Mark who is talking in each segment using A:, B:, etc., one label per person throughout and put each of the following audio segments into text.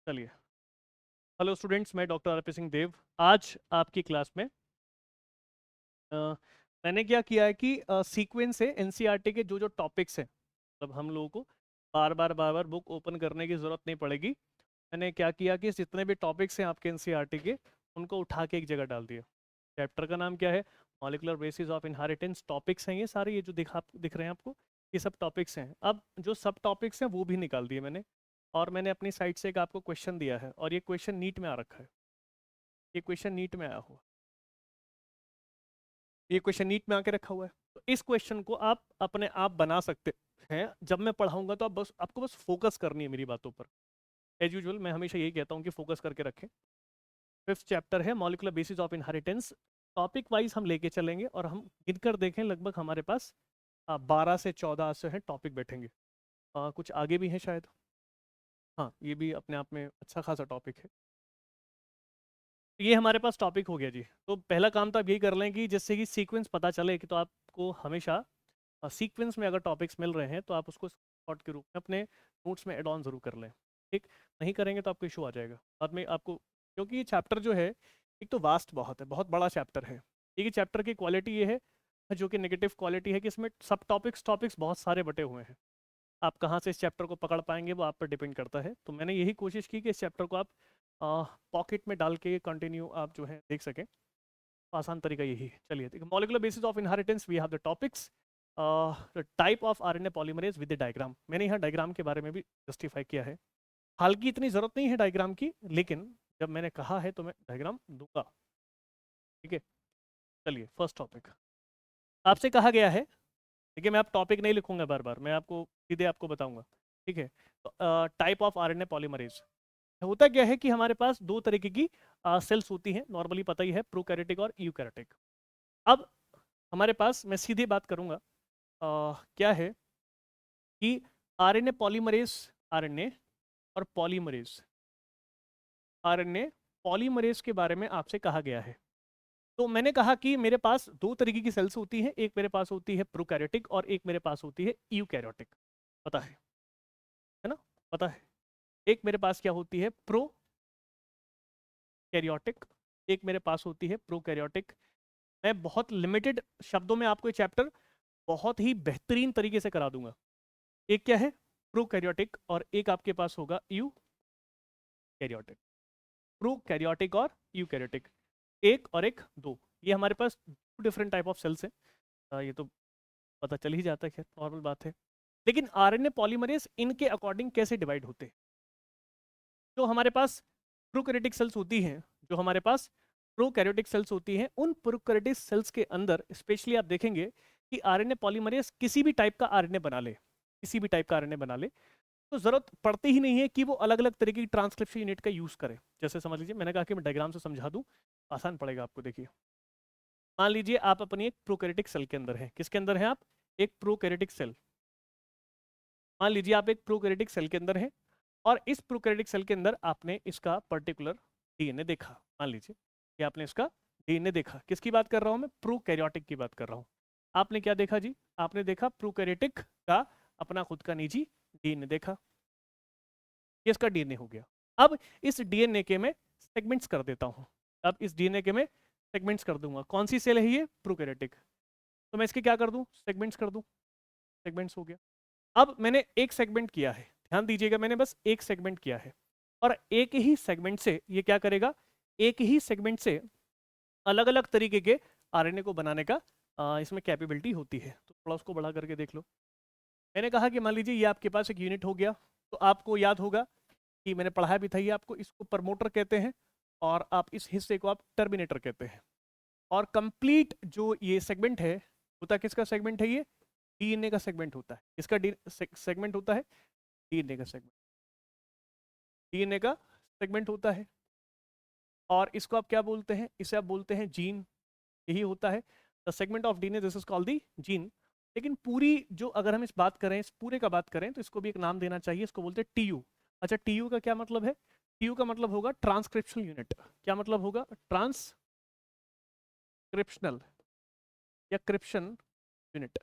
A: चलिए। Hello students, मैं doctor RP Singh देव। आज आपकी क्लास में अ, मैंने क्या किया है कि सीक्वेंस से एनसीईआरटी के जो जो टॉपिक्स हैं, मतलब हम लोगों को बार बार बुक ओपन करने की ज़रूरत नहीं पड़ेगी। मैंने क्या किया कि जितने भी टॉपिक्स हैं आपके एनसीईआरटी के, उनको उठा के एक जगह डाल दिया। चैप्टर का नाम क्या है? Molecular basis of inheritance. Topics हैं ये सारे, ये जो दिख रहे हैं आपको, ये सब टॉपिक्स हैं। अब जो सब टॉपिक्स हैं वो भी निकाल दिए मैंने, और मैंने अपनी साइड से एक आपको क्वेश्चन दिया है, और ये क्वेश्चन नीट में आ रखा है। ये क्वेश्चन नीट में आया हुआ, ये क्वेश्चन नीट में आके रखा हुआ है। तो इस क्वेश्चन को आप अपने आप बना सकते हैं। जब मैं पढ़ाऊंगा तो आपको बस फोकस करनी है मेरी बातों पर। एज यूजुअल मैं हमेशा यही कहता हूँ कि फोकस करके रखें। फिफ्थ चैप्टर है molecular basis of inheritance. Topic wise हम लेके चलेंगे, और हम गिनकर देखें, लगभग हमारे पास 12 से 14 से है टॉपिक बैठेंगे। कुछ आगे भी हैं शायद। हाँ, ये भी अपने आप में अच्छा खासा टॉपिक है। ये हमारे पास टॉपिक हो गया जी। तो पहला काम तो आप यही कर लें कि जिससे कि सीक्वेंस पता चले, कि तो आपको हमेशा सीक्वेंस में अगर टॉपिक्स मिल रहे हैं तो आप उसको शॉर्ट के रूप में अपने नोट्स में एड ऑन जरूर कर लें। ठीक, नहीं करेंगे तो आपको इशू आ जाएगा बाद में आपको, क्योंकि ये चैप्टर जो है, एक तो वास्ट बहुत है, बहुत बड़ा चैप्टर है। एक ही चैप्टर की क्वालिटी ये है, जो कि नेगेटिव क्वालिटी है, कि इसमें सब टॉपिक्स बहुत सारे बटे हुए हैं। आप कहाँ से इस चैप्टर को पकड़ पाएंगे वो आप पर डिपेंड करता है। तो मैंने यही कोशिश की कि इस चैप्टर को आप पॉकेट में डाल के कंटिन्यू आप जो है देख सकें। आसान तरीका यही है। चलिए, देखिए, molecular basis of inheritance, we have the topics, type of RNA polymerase with the diagram. मैंने यहाँ डायग्राम के बारे में भी जस्टिफाई किया है। हाल की इतनी ज़रूरत नहीं है डायग्राम की, लेकिन जब मैंने कहा है तो मैं डायग्राम दूंगा। ठीक है, चलिए, फर्स्ट टॉपिक आपसे कहा गया है। देखिए, मैं आप टॉपिक नहीं लिखूंगा बार बार, मैं आपको सीधे आपको बताऊंगा। ठीक है, तो टाइप ऑफ आरएनए पॉलीमरेज होता क्या है कि हमारे पास दो तरीके की सेल्स होती हैं, नॉर्मली पता ही है, प्रोकैरियोटिक और यूकैरियोटिक। अब हमारे पास, मैं सीधे बात करूंगा, क्या है कि आरएनए पॉलीमरेज, आरएनए और पॉलीमरेज, आरएनए पॉलीमरेज के बारे में आपसे कहा गया है। तो मैंने कहा कि मेरे पास दो तरीके की सेल्स होती हैं, एक मेरे पास होती है प्रोकैरियोटिक और एक मेरे पास होती है यूकैरियोटिक। पता है ना? पता है। एक मेरे पास क्या होती है? प्रोकैरियोटिक। एक मेरे पास होती है प्रोकैरियोटिक। मैं बहुत लिमिटेड शब्दों में आपको ये चैप्टर बहुत ही बेहतरीन तरीके से करा दूंगा। एक क्या है? प्रोकैरियोटिक, और एक आपके पास होगा यूकैरियोटिक। प्रोकैरियोटिक और यूकैरियोटिक, एक और एक, दो। ये हमारे पास two different type of cells हैं। ये तो पता चल ही जाता है, खैर नॉर्मल बात है। लेकिन आरएनए पॉलीमरेज इनके अकॉर्डिंग कैसे डिवाइड होते हैं? जो हमारे पास प्रोकैरियोटिक सेल्स होती हैं, जो हमारे पास प्रोकैरियोटिक सेल्स होती हैं, उन प्रोकैरियोटिक सेल्स के अंदर स्पेशली आप देखेंगे कि आरएनए पॉलीमरेज किसी भी टाइप का आरएनए बना ले, किसी भी टाइप का आरएनए बना ले, तो जरूरत पड़ती ही नहीं है कि वो अलग अलग तरीके की ट्रांसक्रिप्शन यूनिट का यूज करे। जैसे समझ लीजिए, मैंने कहा कि मैं डायग्राम से समझा दूं, आसान पड़ेगा आपको। देखिए, मान लीजिए आप अपनी एक प्रोकैरियोटिक सेल के अंदर हैं। किसके अंदर हैं आप? एक प्रोकैरियोटिक सेल। मान लीजिए आप एक प्रोकैरियोटिक सेल के अंदर हैं, और इस प्रोकैरियोटिक सेल के अंदर आपने इसका पर्टिकुलर डीएनए देखा। मान लीजिए कि आपने इसका डीएनए देखा। किसकी बात कर रहा हूं मैं? प्रोकैरियोटिक की बात कर रहा हूं। आपने क्या देखा जी? आपने देखा प्रोकैरियोटिक का अपना खुद का निजी डीएनए देखा। ये इसका डीएनए हो गया। अब इस डीएनए के मैं सेगमेंट्स कर देता हूं। अब इस डीएनए के मैं सेगमेंट्स कर दूंगा। कौन सी सेल है ये? प्रोकैरियोटिक। तो मैं इसके क्या कर दूं? सेगमेंट्स कर दूं। सेगमेंट्स हो गया। अब मैंने एक सेगमेंट किया है, ध्यान दीजिएगा, मैंने बस एक सेगमेंट किया है, और एक ही सेगमेंट से ये क्या करेगा? एक ही सेगमेंट से अलग अलग तरीके के आरएनए को बनाने का इसमें कैपेबिलिटी होती है। तो थोड़ा उसको बढ़ा करके देख लो। मैंने कहा कि मान लीजिए ये आपके पास एक यूनिट हो गया, तो आपको याद होगा कि मैंने पढ़ाया भी था ये आपको, इसको प्रमोटर कहते हैं, और आप इस हिस्से को आप टर्मिनेटर कहते हैं। और कंप्लीट जो ये सेगमेंट है, होता किसका सेगमेंट है? ये डीएनए का सेगमेंट होता है। किसका सेगमेंट होता है? डीएनए का सेगमेंट। डीएनए का सेगमेंट होता है। और इसको आप क्या बोलते हैं? इसे आप बोलते हैं जीन। यही होता है the segment of DNA, this is called the gene. लेकिन पूरी जो, अगर हम इस बात करें, इस पूरे का बात करें, तो इसको भी एक नाम देना चाहिए। इसको बोलते हैं टीयू। अच्छा, टीयू का क्या मतलब है? टीयू का मतलब होगा ट्रांसक्रिप्शनल यूनिट। क्या मतलब होगा? ट्रांसक्रिप्शनल या क्रिप्शन यूनिट।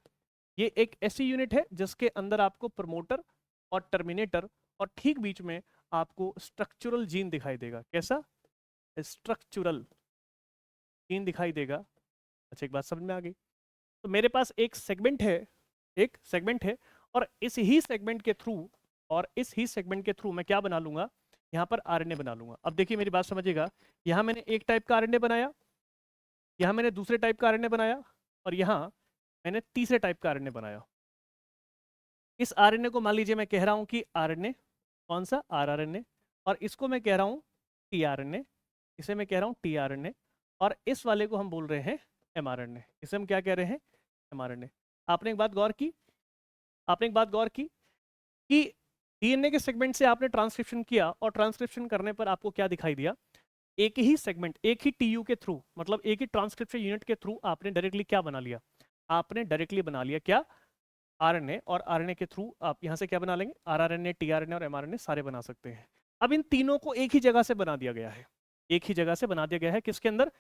A: ये एक ऐसी यूनिट है जिसके अंदर आपको प्रमोटर और टर्मिनेटर, और ठीक बीच में आपको स्ट्रक्चरल जीन दिखाई देगा। कैसा? स्ट्रक्चरल जीन दिखाई देगा। अच्छा, एक बात समझ में आ गई। तो मेरे पास एक सेगमेंट है, एक सेगमेंट है, और इस ही सेगमेंट के थ्रू, और इस ही सेगमेंट के थ्रू मैं क्या बना लूंगा, यहाँ पर आरएनए बना लूंगा। अब देखिए मेरी बात समझिएगा, यहाँ मैंने एक टाइप का आरएनए बनाया, यहाँ मैंने दूसरे टाइप का आरएनए बनाया, और यहाँ मैंने तीसरे टाइप का आरएनए बनाया। इस आरएनए को मान लीजिए मैं कह रहा हूँ कि आरएनए, कौन सा? आरआरएनए। और इसको मैं कह रहा हूँ टीआरएनए, इसे मैं कह रहा हूँ टीआरएनए, और इस वाले को हम बोल रहे हैं एमआरएनए। इसे हम क्या कह रहे हैं? एमआरएनए। आपने एक बात गौर की, आपने एक बात गौर की कि डीएनए के सेगमेंट से आपने ट्रांसक्रिप्शन किया, और ट्रांसक्रिप्शन करने पर आपको क्या दिखाई दिया? एक ही सेगमेंट, एक ही टीयू के थ्रू, मतलब एक ही ट्रांसक्रिप्शन यूनिट के थ्रू आपने डायरेक्टली क्या बना लिया? आपने डायरेक्टली बना लिया क्या? आरएनए। और आरएनए के थ्रू आप यहाँ से क्या बना लेंगे? आरआरएनए, टीआरएनए और एमआरएनए सारे बना सकते हैं। अब इन तीनों को एक ही जगह से बना दिया गया है, एक ही जगह से बना दिया गया है। किसके अंदर?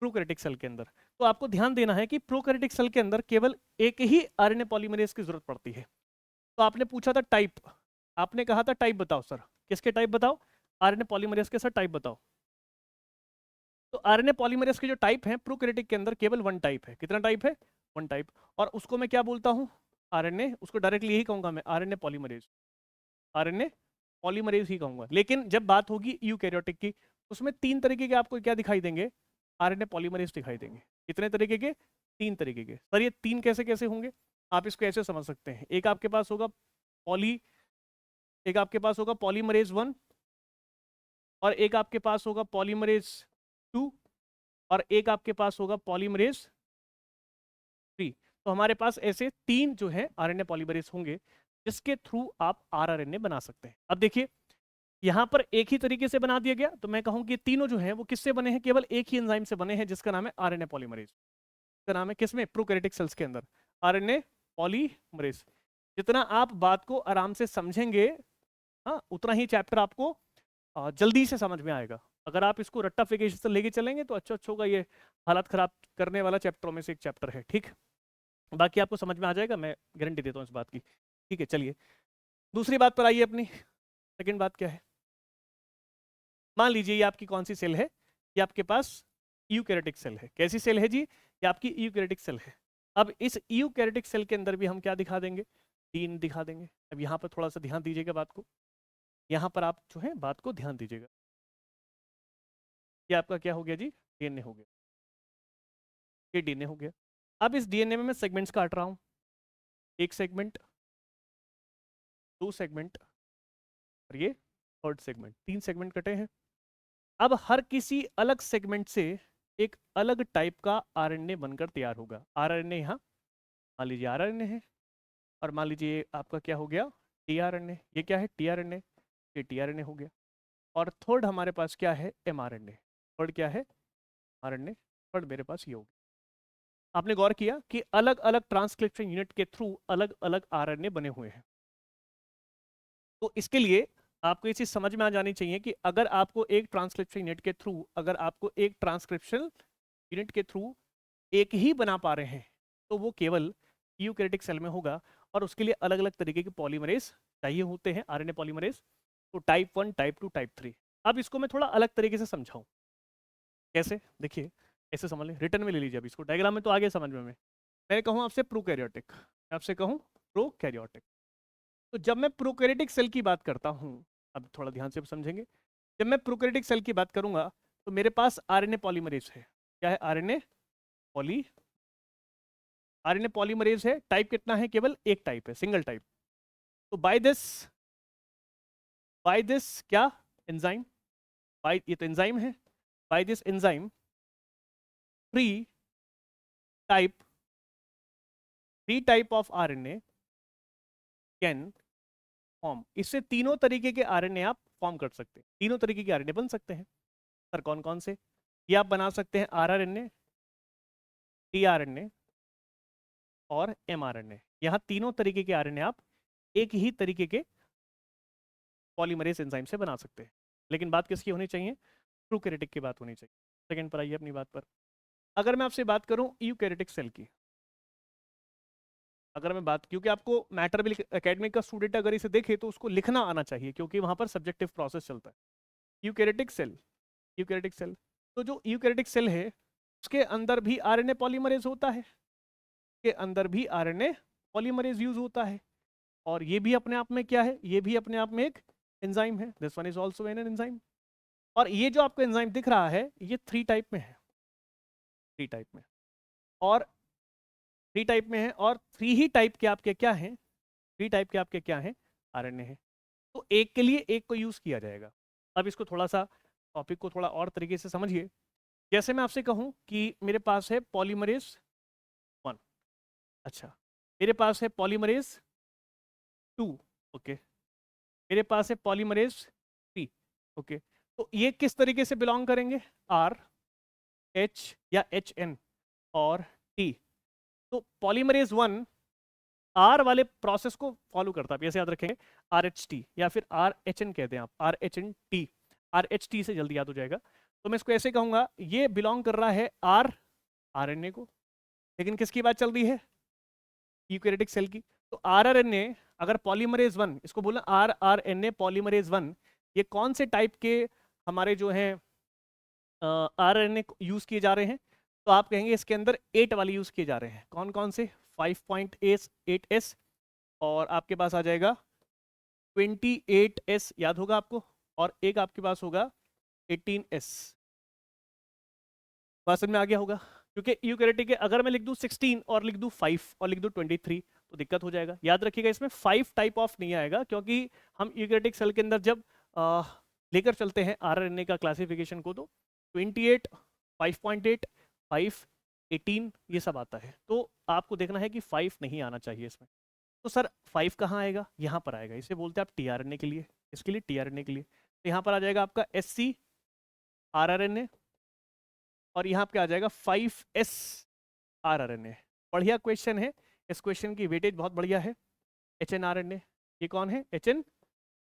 A: प्रोकैरियोटिक सेल के अंदर। तो आपको ध्यान देना है कि प्रोकैरियोटिक सेल के अंदर केवल एक ही आरएनए पॉलीमरेज की जरूरत पड़ती है। तो आपने पूछा था टाइप, आपने कहा था टाइप बताओ सर, किसके टाइप बताओ? आरएनए पॉलीमरेज के सर टाइप बताओ। तो आरएनए पॉलीमरेज के जो टाइप हैं प्रोकैरियोटिक के अंदर केवल वन टाइप है। कितना टाइप है? One type. और उसको मैं क्या बोलता हूँ? आरएनए। उसको डायरेक्टली यही कहूंगा मैं, आरएनए पॉलीमरेज, आरएनए पॉलीमरेज ही कहूंगा। लेकिन जब बात होगी यूकैरियोटिक की, उसमें तीन तरीके के आपको क्या दिखाई देंगे? आरएनए पॉलीमरेज दिखाई देंगे। कितने तरीके के? तीन तरीके के। सर ये तीन कैसे कैसे होंगे? आप इसको ऐसे समझ सकते हैं, एक आपके पास होगा पॉली, एक आपके पास होगा पॉलीमरेज 1, और एक आपके पास होगा पॉलीमरेज 2, और एक आपके पास होगा पॉलीमरेज 3। तो हमारे पास ऐसे तीन जो है आरएनए पॉलीमरेज होंगे, जिसके थ्रू आप आरआरएनए बना सकते हैं। अब देखिए यहां पर एक ही तरीके से बना दिया गया, तो मैं कहूं कि तीनों जो हैं वो किससे बने हैं? केवल एक ही एंजाइम से बने हैं, जिसका नाम है आरएनए पॉलीमरेज। इसका नाम है किसमें? प्रोकैरियोटिक सेल्स के अंदर आरएनए पॉलीमरेज। जितना आप बात को आराम से समझेंगे, हाँ, उतना ही चैप्टर आपको जल्दी से समझ में आएगा। अगर आप इसको रट्टाफिकेशन से लेके चलेंगे तो अच्छा होगा। ये हालत खराब करने वाला चैप्टरों में से एक चैप्टर है, ठीक। बाकी आपको समझ में आ जाएगा, मैं गारंटी देता हूँ इस बात की। ठीक है, चलिए दूसरी बात पर आइए अपनी। सेकंड बात क्या है? मान लीजिए ये आपकी कौन सी सेल है? ये आपके पास यूकैरियोटिक सेल है। कैसी सेल है जी? ये आपकी यूकैरियोटिक सेल है। अब इस यूकैरियोटिक सेल के अंदर भी हम क्या दिखा देंगे? डीएनए दिखा देंगे। अब यहाँ पर थोड़ा सा ध्यान दीजिएगा बात को, यहाँ पर आप जो है बात को ध्यान दीजिएगा। ये आपका क्या हो गया जी? डीएनए हो गया। ये डीएनए हो गया। अब इस डीएनए में मैं सेगमेंट्स काट रहा हूँ, एक सेगमेंट, दो सेगमेंट, और ये थर्ड सेगमेंट। तीन सेगमेंट कटे हैं। अब हर किसी अलग सेगमेंट से एक अलग टाइप का आरएनए बनकर तैयार होगा। आरएनए यहाँ मान लीजिए आरएनए है, और मान लीजिए आपका क्या हो गया? टीआरएनए। ये क्या है? टीआरएनए। ये टीआरएनए हो गया। और थर्ड हमारे पास क्या है? एमआरएनए। थर्ड क्या है? आरएनए। थर्ड मेरे पास ये हो गया। आपने गौर किया कि अलग अलग ट्रांसक्रिप्शन यूनिट के थ्रू अलग अलग आरएनए बने हुए हैं। तो इसके लिए आपको ये चीज समझ में आ जानी चाहिए कि अगर आपको एक ट्रांसक्रिप्शन यूनिट के थ्रू, अगर आपको एक ट्रांसक्रिप्शन यूनिट के थ्रू एक ही बना पा रहे हैं, तो वो केवल यूकैरियोटिक सेल में होगा। और उसके लिए अलग अलग तरीके के पॉलीमरेज चाहिए होते हैं, आरएनए पॉलीमरेज। तो टाइप 1, टाइप 2, टाइप 3। अब इसको मैं थोड़ा अलग तरीके से समझाऊं। कैसे? देखिए ऐसे समझ लें, रिटर्न में ले लीजिए। अब इसको डायग्राम में तो आगे समझ में। मैं कहूँ आपसे प्रोकैरियोटिक, आपसे कहूँ प्रोकैरियोटिक। तो जब मैं प्रोकैरियोटिक सेल की बात करता हूँ, अब थोड़ा ध्यान से समझेंगे। जब मैं प्रोकैरियोटिक सेल की बात करूंगा तो मेरे पास आरएनए पॉलीमरेज है। क्या है? आरएनए पॉली, आरएनए पॉलीमरेज है। टाइप कितना है? केवल एक टाइप है, सिंगल टाइप। तो बाय दिस क्या? एंजाइम। बाय, ये तो एंजाइम है। By this enzyme three type, three type of RNA can form. इससे तीनों तरीके के आरएनए आप फॉर्म कर सकते हैं। तीनों तरीके के आरएनए बन सकते हैं। सर कौन कौन से? ये आप बना सकते हैं आरआरएनए, टीआरएनए और एमआरएनए। यहाँ तीनों तरीके के आरएनए आप एक ही तरीके के पॉलीमरेज एंजाइम से बना सकते हैं। लेकिन बात किसकी होनी चाहिए? प्रोकैरियोटिक की बात होनी चाहिए। सेकंड पर आइए अपनी बात पर। अगर मैं आपसे बात करूं यूकैरियोटिक सेल की, अगर मैं बात, क्योंकि आपको मैटर भी एकेडमिक का स्टूडेंट अगर इसे देखे तो उसको लिखना आना चाहिए, क्योंकि वहां पर सब्जेक्टिव प्रोसेस चलता है। यूकैरियोटिक सेल, यूकैरियोटिक सेल, तो जो यूकैरियोटिक सेल है उसके अंदर भी आरएनए पॉलीमरेज होता है, के अंदर भी आरएनए पॉलीमरेज यूज होता है, और ये भी अपने आप में क्या है, ये भी अपने आप में एक एंजाइम है। This one is also an enzyme. और ये जो आपको एंजाइम दिख रहा है ये 3 टाइप में है, 3 टाइप में, और 3 टाइप में है, और 3 ही टाइप के आपके क्या हैं, 3 टाइप के आपके क्या हैं, आरएनए हैं। तो एक के लिए एक को यूज किया जाएगा। अब इसको थोड़ा सा, टॉपिक को थोड़ा और तरीके से समझिए। जैसे मैं आपसे कहूं कि मेरे पास है पॉलीमरेज 1, अच्छा, मेरे पास है पॉलीमरेज 2, ओके, मेरे पास है पॉलीमरेज 3, ओके। तो ये किस तरीके से बिलोंग करेंगे, आर, एच या एच एन और टी। तो पॉलीमरेज 1 आर वाले प्रोसेस को फॉलो करता है, ऐसे याद रखेंगे, आर एच टी या फिर आर एच एन कहते हैं आप, R H N T, R H T से जल्दी याद हो जाएगा। तो मैं इसको ऐसे कहूंगा, ये बिलोंग कर रहा है आर आरएनए को, लेकिन किसकी बात चल रही है, यूकैरियोटिक सेल की। तो आरआरएनए अगर पॉलीमरेज 1, इसको बोलना आरआरएनए पॉलीमरेज 1, ये कौन से टाइप के हमारे जो हैं आरएनए यूज किए जा रहे हैं, तो आप कहेंगे इसके अंदर 8 वाले यूज किए जा रहे हैं। कौन कौन से, 5.8s, और आपके पास आ जाएगा 28s, याद होगा आपको, और एक आपके पास होगा 18s। बात समझ में आ गया होगा, क्योंकि यूकैरियोटिक के अगर मैं लिख दूं 16 और लिख दूं 5 और लिख दूं 23 तो दिक्कत हो जाएगा। याद रखिएगा इसमें 5 टाइप ऑफ नहीं आएगा, क्योंकि हम यूकैरियोटिक सेल के अंदर जब लेकर चलते हैं आरएनए का क्लासिफिकेशन को, तो 28, 5.8, 5, 18 ये सब आता है। तो आपको देखना है कि 5 नहीं आना चाहिए इसमें। तो सर 5 कहाँ आएगा, यहाँ पर आएगा, इसे बोलते हैं आप टीआरएनए के लिए, इसके लिए टीआरएनए के लिए। तो यहाँ पर आ जाएगा आपका एससी आरआरएनए, और यहाँ पे आ जाएगा 5s आरआरएनए। बढ़िया क्वेश्चन है, इस क्वेश्चन की वेटेज बहुत बढ़िया है। H N R N A, ये कौन है, H N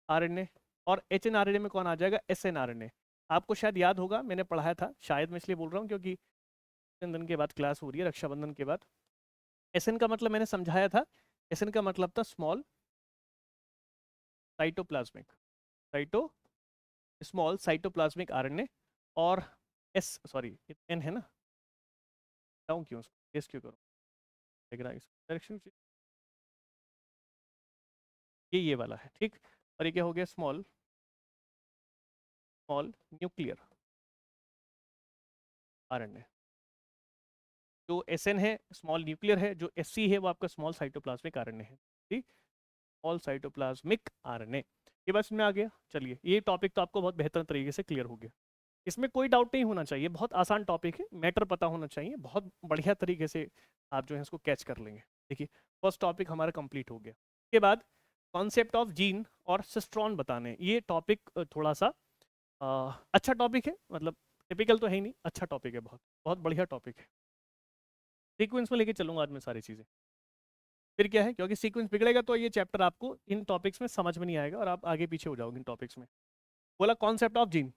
A: R N A, और H N R N A में कौन आ जाएगा, S N R N A. आपको शायद याद होगा, मैंने पढ़ाया था, शायद मैं इसलिए बोल रहा हूँ क्योंकि रक्षाबंधन के बाद क्लास हो रही है, रक्षाबंधन के बाद। एस एन का मतलब मैंने समझाया था, एस एन का मतलब था small cytoplasmic, cyto small cytoplasmic RNA, और एस, सॉरी एन है ना, बताऊँ क्यों, एस क्यों करूँ, डायरेक्शन ये वाला है, ठीक। और ये क्या हो गया, स्मॉल स्मॉल न्यूक्लियर आरएनए। जो एसएन है स्मॉल न्यूक्लियर है, जो एससी है वो आपका स्मॉल साइटोप्लाज्मिक आरएनए है, ठीक, स्मॉल साइटोप्लाज्मिक आरएनए। ये बस में आ गया। चलिए ये टॉपिक तो आपको बहुत बेहतर तरीके से क्लियर हो गया, इसमें कोई डाउट नहीं होना चाहिए, बहुत आसान टॉपिक है, मैटर पता होना चाहिए, बहुत बढ़िया तरीके से आप जो है इसको कैच कर लेंगे। देखिए फर्स्ट टॉपिक हमारा कंप्लीट हो गया। उसके बाद कॉन्सेप्ट ऑफ जीन और सिस्ट्रॉन बताने, ये टॉपिक थोड़ा सा अच्छा टॉपिक है, मतलब टिपिकल तो है ही नहीं, अच्छा टॉपिक है, बहुत बहुत बढ़िया टॉपिक है। सीक्वेंस में लेके चलूंगा आज मैं सारी चीज़ें, फिर क्या है, क्योंकि सीक्वेंस बिगड़ेगा तो ये चैप्टर आपको इन टॉपिक्स में समझ में नहीं आएगा और आप आगे पीछे हो जाओगे इन टॉपिक्स में। बोला कॉन्सेप्ट ऑफ जीन,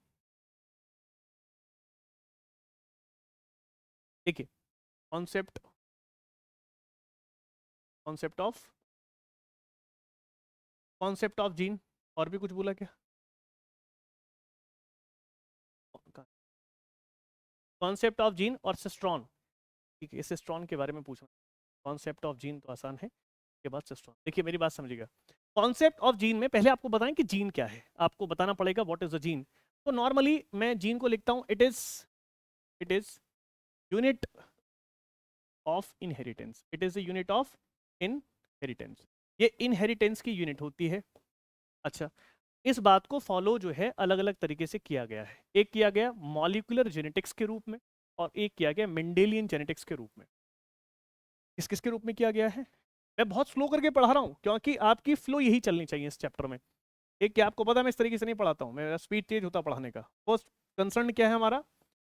A: देखिए concept concept of concept of gene, और भी कुछ बोला क्या, कॉन्सेप्ट ऑफ जीन और सिस्ट्रॉन, ठीक है, सिस्ट्रॉन के बारे में पूछना। कॉन्सेप्ट ऑफ जीन तो आसान है, के बाद सिस्ट्रॉन। देखिए मेरी बात समझिएगा, कॉन्सेप्ट ऑफ जीन में पहले आपको बताएं कि जीन क्या है, आपको बताना पड़ेगा व्हाट इज द जीन। तो नॉर्मली मैं जीन को लिखता हूं, it is unit of inheritance, it is the unit of inheritance, ये इनहेरिटेंस की यूनिट होती है। अच्छा, इस बात को फॉलो जो है अलग अलग तरीके से किया गया है, एक किया गया मॉलिक्यूलर जेनेटिक्स के रूप में, और एक किया गया मेंडेलियन जेनेटिक्स के रूप में। किस किस के रूप में किया गया है, मैं बहुत स्लो करके पढ़ा रहा हूँ क्योंकि आपकी फ्लो यही चलनी चाहिए इस चैप्टर में। एक क्या आपको पता है मैं इस तरीके से नहीं पढ़ाता हूँ, मेरा स्पीड तेज होता पढ़ाने का। फर्स्ट कंसर्न क्या है हमारा,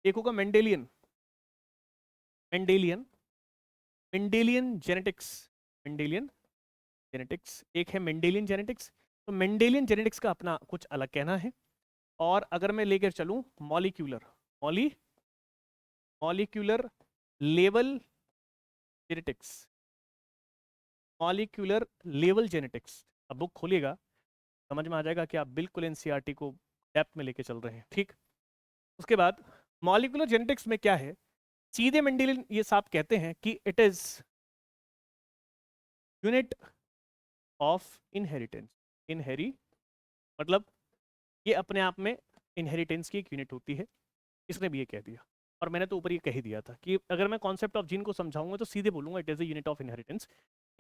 A: एक होगा Mendelian, Mendelian Mendelian genetics, Mendelian genetics, एक है मेंडेलियन जेनेटिक्स। तो मेंडेलियन जेनेटिक्स का अपना कुछ अलग कहना है। और अगर मैं लेकर चलूं molecular, molecular level genetics, molecular level genetics. अब बुक खोलिएगा, समझ में आ जाएगा कि आप बिल्कुल एनसीईआरटी को डेप्थ में लेके चल रहे हैं, ठीक। उसके बाद मॉलिक्यूलर जेनेटिक्स में क्या है, सीधे मेंडेलियन ये साहब कहते हैं कि it is unit of inheritance. Inherit मतलब ये अपने आप में इनहेरिटेंस की एक यूनिट होती है, इसने भी ये कह दिया। और मैंने तो ऊपर ये कह ही दिया था कि अगर मैं कॉन्सेप्ट ऑफ जीन को समझाऊंगा तो सीधे बोलूंगा it is a unit of inheritance.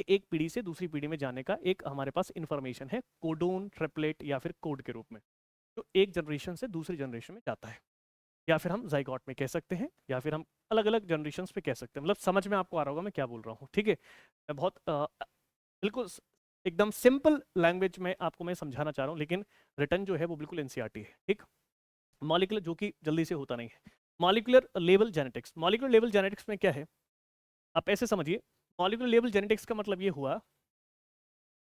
A: एक पीढ़ी से दूसरी पीढ़ी में जाने का एक हमारे पास इंफॉर्मेशन है, कोडोन, ट्रिपलेट या फिर कोड के रूप में, जो एक जनरेशन से दूसरी जनरेशन में जाता है, या फिर हम जाइगोट में कह सकते हैं, या फिर हम अलग अलग जनरेशन पे कह सकते हैं। मतलब समझ में आपको आ रहा होगा मैं क्या बोल रहा हूँ, ठीक है। मैं बहुत बिल्कुल एकदम सिंपल लैंग्वेज में आपको मैं समझाना चाह रहा हूँ, लेकिन रिटर्न जो है वो बिल्कुल एनसीईआरटी है, ठीक। मॉलिक्यूलर, जो कि जल्दी से होता नहीं है। Molecular level genetics, molecular level genetics में क्या है, आप ऐसे समझिए। मॉलिक्यूलर लेवल जेनेटिक्स का मतलब ये हुआ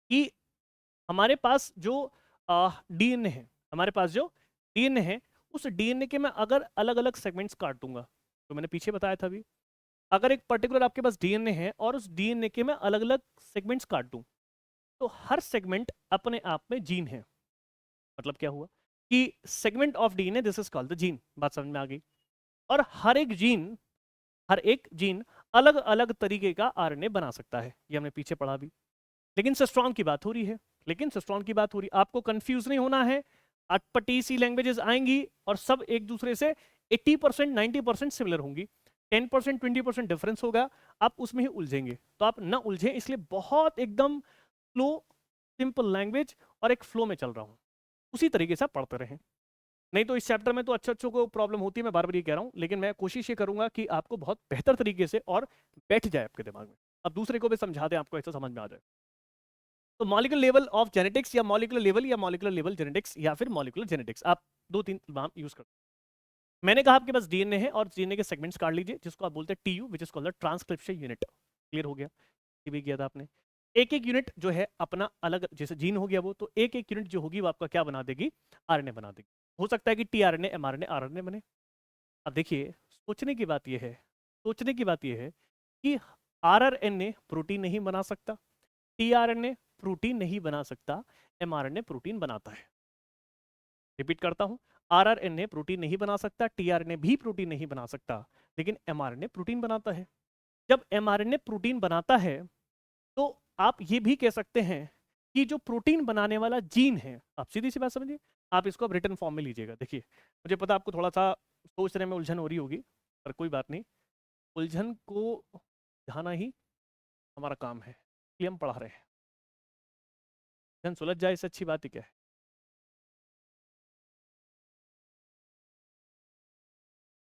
A: कि हमारे पास जो डीएनए है, हमारे पास जो डीएनए है, उस डीएनए के मैं अगर अलग अलग सेगमेंट्स काट दूंगा, तो मैंने पीछे बताया था अभी, अगर एक पर्टिकुलर आपके पास डीएनए है और उस डीएनए के मैं अलग अलग सेगमेंट्स काट दूं, तो हर सेगमेंट अपने आप में जीन है। मतलब क्या हुआ कि segment of DNA this is called the gene. बात समझ में आ गई। और हर एक जीन अलग अलग तरीके का आरएनए बना सकता है, ये हमने पीछे पढ़ा भी। लेकिन सिस्ट्रॉन की बात हो रही है, लेकिन सिस्ट्रॉन की बात हो रही है, आपको कंफ्यूज नहीं होना है। अटपटी सी लैंग्वेजेस आएंगी और सब एक दूसरे से 80% 90% सिमिलर होंगी, 10% 20% डिफरेंस होगा, आप उसमें ही उलझेंगे। तो आप ना उलझें, इसलिए बहुत एकदम स्लो सिंपल लैंग्वेज और एक फ्लो में चल रहा हूं, उसी तरीके से आप पढ़ते रहें। नहीं तो इस चैप्टर में तो अच्छों को प्रॉब्लम होती है, मैं बार बार ये कह रहा हूँ, लेकिन मैं कोशिश ये करूंगा कि आपको बहुत बेहतर तरीके से और बैठ जाए आपके दिमाग में। अब दूसरे को भी समझा दें, आपको ऐसा समझ में आ जाए। तो मॉलिक्यूलर लेवल ऑफ जेनेटिक्स या मॉलिक्यूलर लेवल या मॉलिक्यूलर लेवल जेनेटिक्स या फिर मॉलिक्यूलर जेनेटिक्स, आप दो तीन नाम यूज कर। मैंने कहा आपके पास डीएनए है और डीएनए के सेगमेंट्स काट लीजिए, जिसको आप बोलते हैं TU, which is called the transcription unit. Clear हो गया, ये भी किया था आपने। एक एक यूनिट जो है अपना अलग, जैसे जीन हो गया वो, तो एक एक यूनिट जो होगी वो आपका क्या बना देगी, आरएनए बना देगी। हो सकता है कि टीआरएनए, एमआरएनए, आरएनए बने। अब देखिए, सोचने की बात यह है, सोचने की बात यह है कि आरआरएनए प्रोटीन नहीं बना सकता, टीआरएनए प्रोटीन नहीं बना सकता, एमआरएनए प्रोटीन बनाता है। रिपीट करता हूं, आरआरएनए प्रोटीन नहीं बना सकता, टीआरएनए भी प्रोटीन नहीं बना सकता, लेकिन एमआरएनए प्रोटीन बनाता है। जब एमआरएनए प्रोटीन बनाता है, तो आप ये भी कह सकते हैं कि जो प्रोटीन बनाने वाला जीन है, आप सीधी सी बात समझिए, आप इसको अब रिटर्न फॉर्म में लीजिएगा। देखिए, मुझे पता आपको थोड़ा सा सोचने में उलझन हो रही होगी, पर कोई बात नहीं, उलझन को सुलझाना ही हमारा काम है, इसलिए हम पढ़ा रहे हैं। उलझन सुलझ जाए, इससे अच्छी बात ही क्या है।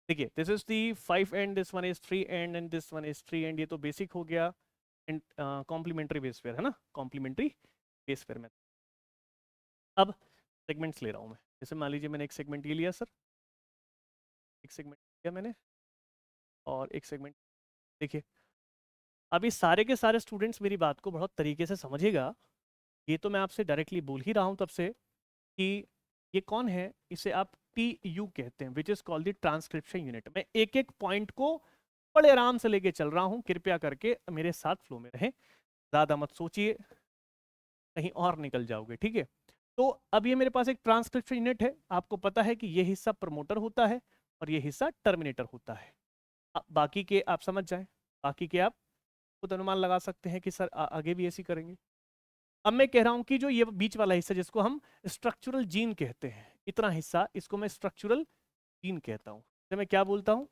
A: देखिए, this is the 5 and, this one is 3 and and this one is 3 and. ये तो बेसिक हो गया, एंड कॉम्प्लीमेंट्री बेस पेयर है ना, कॉम्प्लीमेंट्री बेस पेयर में। अब सेगमेंट्स ले रहा हूँ मैं, जैसे मान लीजिए मैंने एक सेगमेंट ये लिया सर, एक सेगमेंट लिया मैंने और एक सेगमेंट। देखिए, अभी सारे के सारे स्टूडेंट्स मेरी बात को बहुत तरीके से समझिएगा। ये तो मैं आपसे डायरेक्टली बोल ही रहा हूँ तब से कि ये कौन है, इसे आप TU कहते हैं, विच is called the transcription unit. मैं एक एक पॉइंट को बड़े आराम से लेके चल रहा हूँ, कृपया करके मेरे साथ फ्लो में रहें, ज़्यादा मत सोचिए, कहीं और निकल जाओगे, ठीक है। तो अब ये मेरे पास एक ट्रांसक्रिप्शन यूनिट है, आपको पता है कि ये हिस्सा प्रमोटर होता है और ये हिस्सा टर्मिनेटर होता है। अब बाकी के आप समझ जाएं, बाकी के आप खुद अनुमान लगा सकते हैं कि सर आगे भी ऐसी करेंगे। अब मैं कह रहा हूं कि जो ये बीच वाला हिस्सा, जिसको हम स्ट्रक्चरल जीन कहते हैं, इतना हिस्सा, इसको मैं स्ट्रक्चरल जीन कहता हूं। तो मैं क्या बोलता हूं,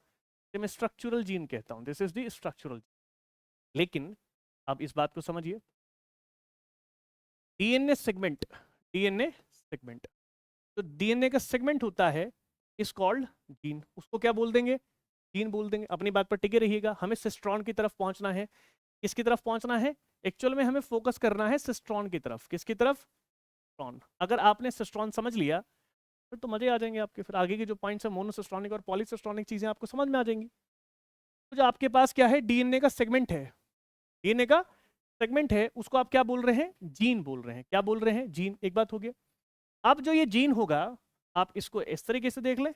A: तो मैं स्ट्रक्चरल जीन कहता हूं, दिस इज द स्ट्रक्चरल। लेकिन अब इस बात को समझिए, डीएनए सेगमेंट, डीएनए सेगमेंट, तो डीएनए का सेगमेंट होता है इज कॉल्ड जीन, उसको क्या बोल देंगे, जीन बोल देंगे। अपनी बात पर टिके रहिएगा, हमें सिस्ट्रॉन की तरफ पहुंचना है। किसकी तरफ पहुंचना है, एक्चुअल में हमें फोकस करना है सिस्ट्रॉन की तरफ। किसकी तरफ, सिस्ट्रॉन। अगर आपने सिस्ट्रॉन समझ लिया फिर तो मजे आ जाएंगे आपके, फिर आगे के जो पॉइंट्स है मोनोसिस्ट्रॉनिक और पॉलीसिस्ट्रॉनिक चीजें आपको समझ में आ जाएंगी। तो जो आपके पास क्या है, डीएनए का सेगमेंट है, डीएनए का सेगमेंट है, उसको आप क्या बोल रहे हैं, जीन बोल रहे हैं। क्या बोल रहे हैं, जीन। एक बात हो गया। अब जो ये जीन होगा, आप इसको इस तरीके से देख लें,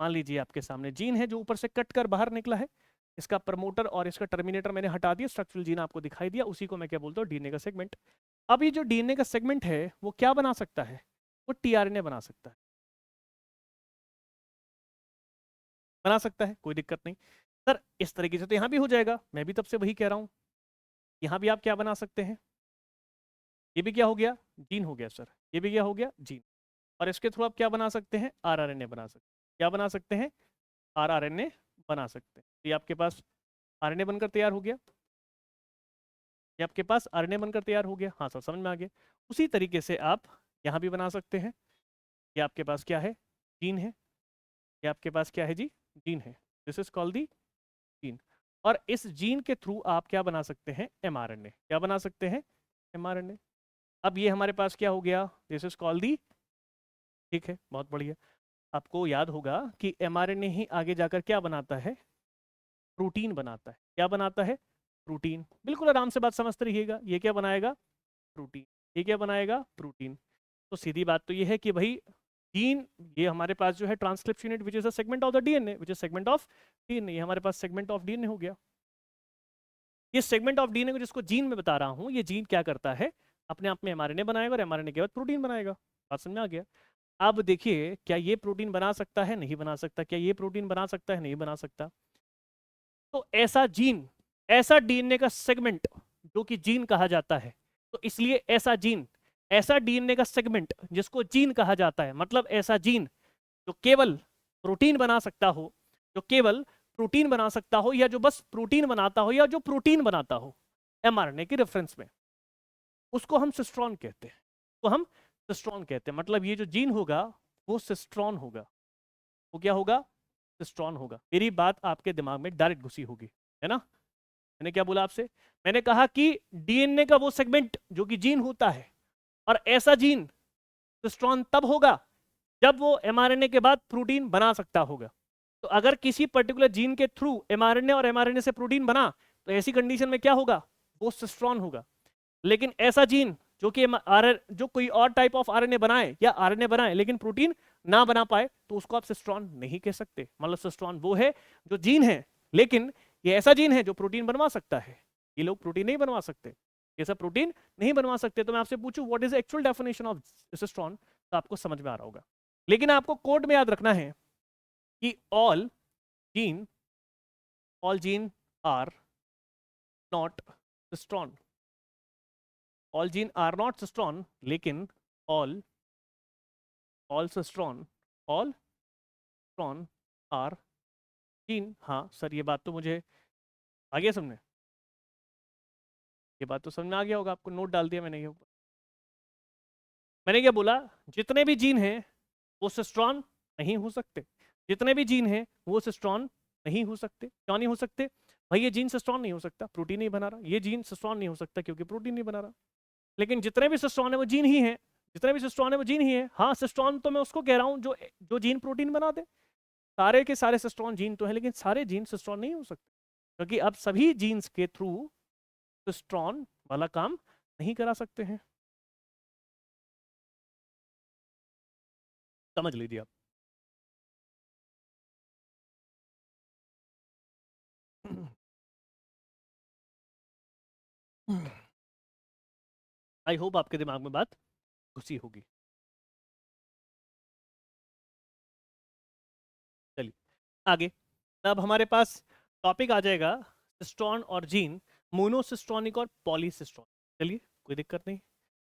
A: मान लीजिए आपके सामने जीन है जो ऊपर से कट कर बाहर निकला है, इसका प्रमोटर और इसका टर्मिनेटर मैंने हटा दिया, स्ट्रक्चरल जीन आपको दिखाई दिया, उसी को मैं क्या बोलता हूँ, डीएनए का सेगमेंट। अब ये जो डीएनए का सेगमेंट है वो क्या बना सकता है, वो टीआरएनए बना सकता है, बना सकता है, कोई दिक्कत नहीं सर। इस तरीके से तो यहाँ भी हो जाएगा, मैं भी तब से वही कह रहा हूँ, यहाँ भी आप क्या बना सकते हैं, ये भी क्या हो गया, जीन हो गया सर, ये भी क्या हो गया, जीन। और इसके थ्रू आप क्या बना सकते हैं, आरआरएनए बना सकते हैं, क्या बना सकते हैं, आरआरएनए बना सकते हैं। ये आपके पास आरएनए बनकर तैयार हो गया, ये आपके पास आरएनए बनकर तैयार हो गया, हाँ सर समझ में आ गया। उसी तरीके से आप यहाँ भी बना सकते हैं, ये आपके पास क्या है, जीन है, ये आपके पास क्या है जी, जीन है, this is called the gene. और इस जीन के थ्रू आप क्या बना सकते हैं, एमआरएनए, क्या बना सकते हैं, एमआरएनए। अब ये हमारे पास क्या हो गया, दिस इज कॉल्ड दी, ठीक है बहुत बढ़िया। आपको याद होगा कि एमआरएनए ही आगे जाकर क्या बनाता है, प्रोटीन बनाता है, क्या बनाता है, प्रोटीन। बिल्कुल आराम से बात समझते रहिएगा, ये क्या बनाएगा, प्रोटीन, ये क्या बनाएगा, प्रोटीन। तो सीधी बात तो ये है कि भाई जीन, ये हमारे पास जो है transcription unit which is a segment of the DNA, which is segment of DNA, ये हमारे पास सेगमेंट ऑफ डीएनए हो गया। ये सेगमेंट ऑफ डीएनए को जिसको जीन में बता रहा हूं, ये जीन क्या करता है, अपने आप में एमआरएनए बनाएगा और एमआरएनए के बाद प्रोटीन बनाएगा। बात समझ में आ गया। अब देखिए क्या ये प्रोटीन बना सकता है, नहीं बना सकता, क्या ये प्रोटीन बना सकता है, नहीं बना सकता। तो ऐसा जीन, ऐसा डीएनए का सेगमेंट जो कि जीन कहा जाता है, तो इसलिए ऐसा जीन, ऐसा डीएनए का सेगमेंट जिसको जीन कहा जाता है, मतलब ऐसा जीन जो केवल प्रोटीन बना सकता हो, जो केवल प्रोटीन बना सकता हो, या जो बस प्रोटीन बनाता हो, या जो प्रोटीन बनाता हो एमआरएनए के रेफरेंस में, उसको हम सिस्ट्रॉन कहते हैं, तो हम सिस्ट्रॉन कहते हैं। मतलब ये जो जीन होगा वो सिस्ट्रॉन होगा, वो क्या होगा, सिस्ट्रॉन होगा। मेरी बात आपके दिमाग में डायरेक्ट घुसी होगी, है ना। मैंने क्या बोला आपसे, मैंने कहा कि डीएनए का वो सेगमेंट जो कि जीन होता है, और ऐसा जीन सिस्ट्रॉन तब होगा जब वो एमआरएनए के बाद प्रोटीन बना सकता होगा। तो अगर किसी पर्टिकुलर जीन के थ्रू एमआरएनए और एमआरएनए से प्रोटीन बना, तो ऐसी कंडीशन में क्या होगा, वो सिस्ट्रॉन होगा। लेकिन ऐसा जीन जो कि जो कोई और टाइप ऑफ आरएनए बनाए या आरएनए बनाए लेकिन प्रोटीन ना बना पाए, तो उसको आप सिस्ट्रॉन नहीं कह सकते। मतलब सिस्ट्रॉन वो है जो जीन है, लेकिन ये ऐसा जीन है जो प्रोटीन बनवा सकता है, ये लोग प्रोटीन नहीं बनवा सकते, ये सब प्रोटीन नहीं बनवा सकते। तो मैं आपसे पूछूं what is actual definition of cistron, तो आपको समझ में आ रहा होगा। लेकिन आपको कोड में याद रखना है कि gene all gene are not cistron, all gene are not cistron, लेकिन all cistron, all cistron are gene. हाँ सर ये बात तो मुझे आ गया समझे, ये बात तो समझ में आ गया होगा, आपको नोट डाल दिया मैंने ये ऊपर। मैंने क्या बोला, जितने भी जीन हैं वो सिस्ट्रॉन नहीं हो सकते, जितने भी जीन हैं वो सिस्ट्रॉन नहीं हो सकते। क्यों नहीं हो सकते, भाई ये जीन सिस्ट्रॉन नहीं हो सकता, प्रोटीन नहीं बना रहा, ये जीन सिस्ट्रॉन नहीं हो सकता क्योंकि प्रोटीन नहीं बना रहा। लेकिन जितने भी सिस्ट्रॉन है वो जीन ही है, जितने भी सिस्ट्रॉन है वो जीन ही है। हाँ सिस्ट्रॉन तो मैं उसको कह रहा हूँ जो जो जीन प्रोटीन बना दे, सारे के सारे सिस्ट्रॉन जीन तो है, लेकिन सारे जीन सिस्ट्रॉन नहीं हो सकते, क्योंकि अब सभी जीन्स के थ्रू सिस्ट्रॉन वाला काम नहीं करा सकते हैं। समझ लीजिए आप। आई होप आपके दिमाग में बात घुसी होगी। चलिए आगे, अब हमारे पास टॉपिक आ जाएगा सिस्ट्रॉन और जीन, मोनोसिस्ट्रॉनिक और पॉलीसिस्ट्रॉनिक। चलिए कोई दिक्कत नहीं,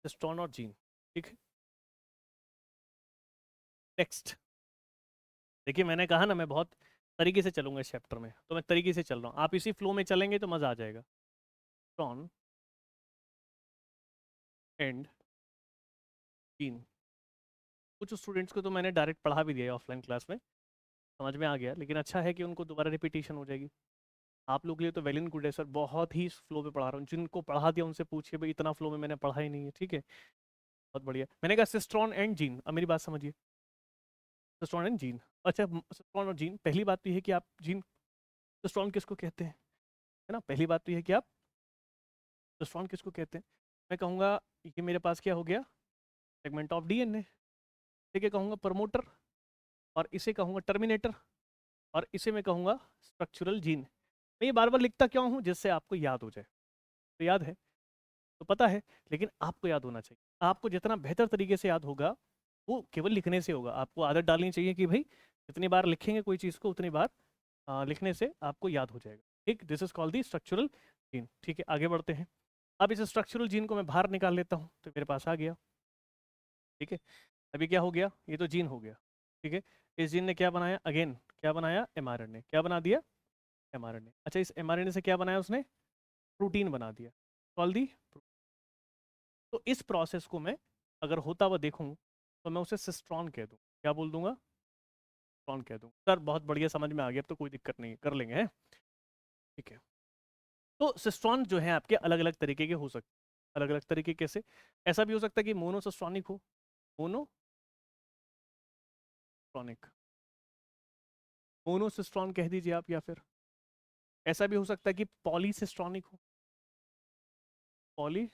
A: सिस्ट्रॉन और जीन, ठीक है। नेक्स्ट देखिए, मैंने कहा ना मैं बहुत तरीके से चलूंगा इस चैप्टर में, तो मैं तरीके से चल रहा हूँ, आप इसी फ्लो में चलेंगे तो मजा आ जाएगा। सिस्ट्रॉन एंड जीन, कुछ स्टूडेंट्स को तो मैंने डायरेक्ट पढ़ा भी दिया है ऑफलाइन क्लास में, समझ में आ गया, लेकिन अच्छा है कि उनको दोबारा रिपीटेशन हो जाएगी। आप लोग के लिए तो वेल एंड गुड है सर, बहुत ही फ्लो में पढ़ा रहा हूँ, जिनको पढ़ा दिया उनसे पूछिए, भाई इतना फ्लो में मैंने पढ़ा ही नहीं है, ठीक है। बहुत बढ़िया। मैंने कहा सिस्ट्रॉन एंड जीन, अब मेरी बात समझिए, सिस्ट्रॉन एंड जीन। अच्छा सिस्ट्रॉन और जीन, पहली बात तो ये है कि आप जीन, सिस्ट्रॉन किसको कहते हैं, है ना। पहली बात तो ये है कि आप सिस्ट्रॉन किसको कहते हैं। मैं कहूँगा ये मेरे पास क्या हो गया, सेगमेंट ऑफ डीएनए, ठीक है, कहूँगा प्रमोटर, और इसे कहूँगा टर्मिनेटर, और इसे मैं कहूँगा स्ट्रक्चरल जीन। मैं ये बार बार लिखता क्यों हूँ? जिससे आपको याद हो जाए। तो याद है, तो पता है, लेकिन आपको याद होना चाहिए। आपको जितना बेहतर तरीके से याद होगा वो केवल लिखने से होगा। आपको आदत डालनी चाहिए कि भाई जितनी बार लिखेंगे कोई चीज़ को उतनी बार लिखने से आपको याद हो जाएगा। ठीक, this is called the structural gene. ठीक है, आगे बढ़ते हैं। अब इस स्ट्रक्चरल जीन को मैं बाहर निकाल लेता हूँ तो मेरे पास आ गया। ठीक है, अभी क्या हो गया? ये तो जीन हो गया। ठीक है, इस जीन ने क्या बनाया? अगेन क्या बनाया? mRNA। क्या बना दिया? mRNA। अच्छा, इस mRNA से क्या बनाया उसने? प्रोटीन बना दिया, कॉल दी। तो इस प्रोसेस को मैं अगर होता हुआ देखूं तो मैं उसे सिस्ट्रॉन कह दूं। क्या बोल दूंगा? सिस्ट्रॉन कह दूं। सर बहुत बढ़िया, समझ में आ गया, अब तो कोई दिक्कत नहीं है, कर लेंगे हैं। ठीक है, तो सिस्ट्रॉन जो है आपके अलग अलग तरीके के हो सकते हैं। अलग अलग तरीके कैसे? ऐसा भी हो सकता है कि मोनोसिस्ट्रॉनिक हो, मोनोस्ट्रॉनिक, मोनोसिस्ट्रॉन कह दीजिए आप, या फिर ऐसा भी हो सकता है कि पॉलीसिस्ट्रॉनिक हो, पॉली,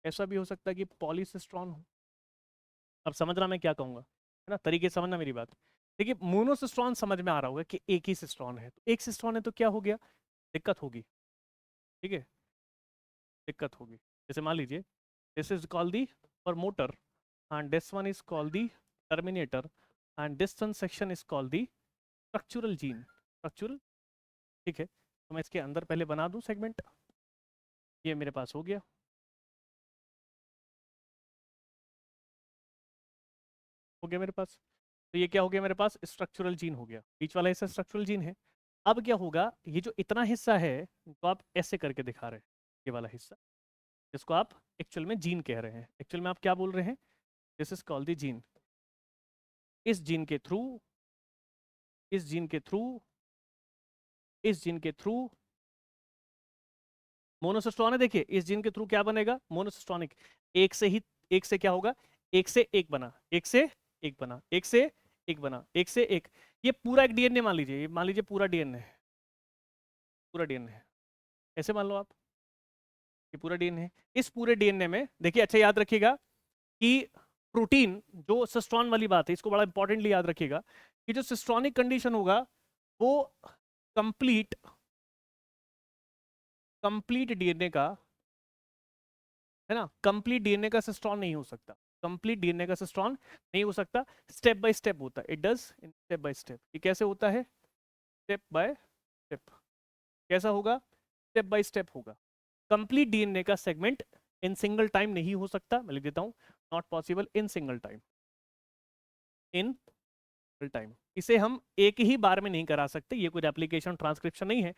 A: ऐसा भी हो सकता है कि पॉलीसिस्ट्रॉन हो। अब समझना मैं क्या कहूँगा, है ना, तरीके से समझना मेरी बात। देखिए, मोनोसिस्ट्रॉन समझ में आ रहा होगा कि एक ही सिस्ट्रॉन है, तो एक सिस्ट्रॉन है तो क्या हो गया? दिक्कत होगी। ठीक है, दिक्कत होगी। जैसे मान लीजिए this is called the promoter and this one is called the terminator and this one section is called the structural gene, structural. ठीक है, तो मैं इसके अंदर पहले बना दूं सेगमेंट। ये मेरे पास हो गया, हो गया मेरे पास। तो ये क्या हो गया मेरे पास? स्ट्रक्चरल जीन हो गया। बीच वाला हिस्सा स्ट्रक्चरल जीन है। अब क्या होगा? ये जो इतना हिस्सा है तो आप ऐसे करके दिखा रहे हैं, ये वाला हिस्सा जिसको आप एक्चुअल में जीन कह रहे हैं, एक्चुअल में आप क्या बोल रहे हैं? This is called the gene. इस जीन के थ्रू, इस जीन के थ्रू, इस जीन के थ्रू मोनोसिस्टोन है। देखिए इस जीन के थ्रू क्या बनेगा? मोनोसिस्टोनिक। एक से ही, एक से क्या होगा? एक से एक बना, एक से एक बना, एक से एक बना, एक से एक। ये पूरा एक डीएनए मान लीजिए, मान लीजिए पूरा डीएनए है, पूरा डीएनए है, ऐसे मान लो आप, ये पूरा डीएनए है। इस पूरे डीएनए में देखिए, अच्छा याद रखिएगा कि प्रोटीन, जो सिस्ट्रॉन वाली बात है, इसको बड़ा इंपॉर्टेंटली याद रखिएगा कि जो सिस्ट्रॉनिक कंडीशन होगा वो कंप्लीट, कंप्लीट डीएनए का, है ना, कंप्लीट डीएनए का सिस्ट्रॉन नहीं हो सकता। कंप्लीट डीएनए का सिस्ट्रॉन नहीं हो सकता, स्टेप बाय स्टेप होता है। It does in step by step. ये कैसे होता है? Step by step. कैसा होगा? स्टेप बाय स्टेप होगा। कंप्लीट डीएनए का सेगमेंट इन सिंगल टाइम नहीं हो सकता। मैं लिख देता हूं, not possible in single time, in time. इसे हम एक ही बार में नहीं करा सकते। ये कोई एप्लीकेशन ट्रांसक्रिप्शन नहीं है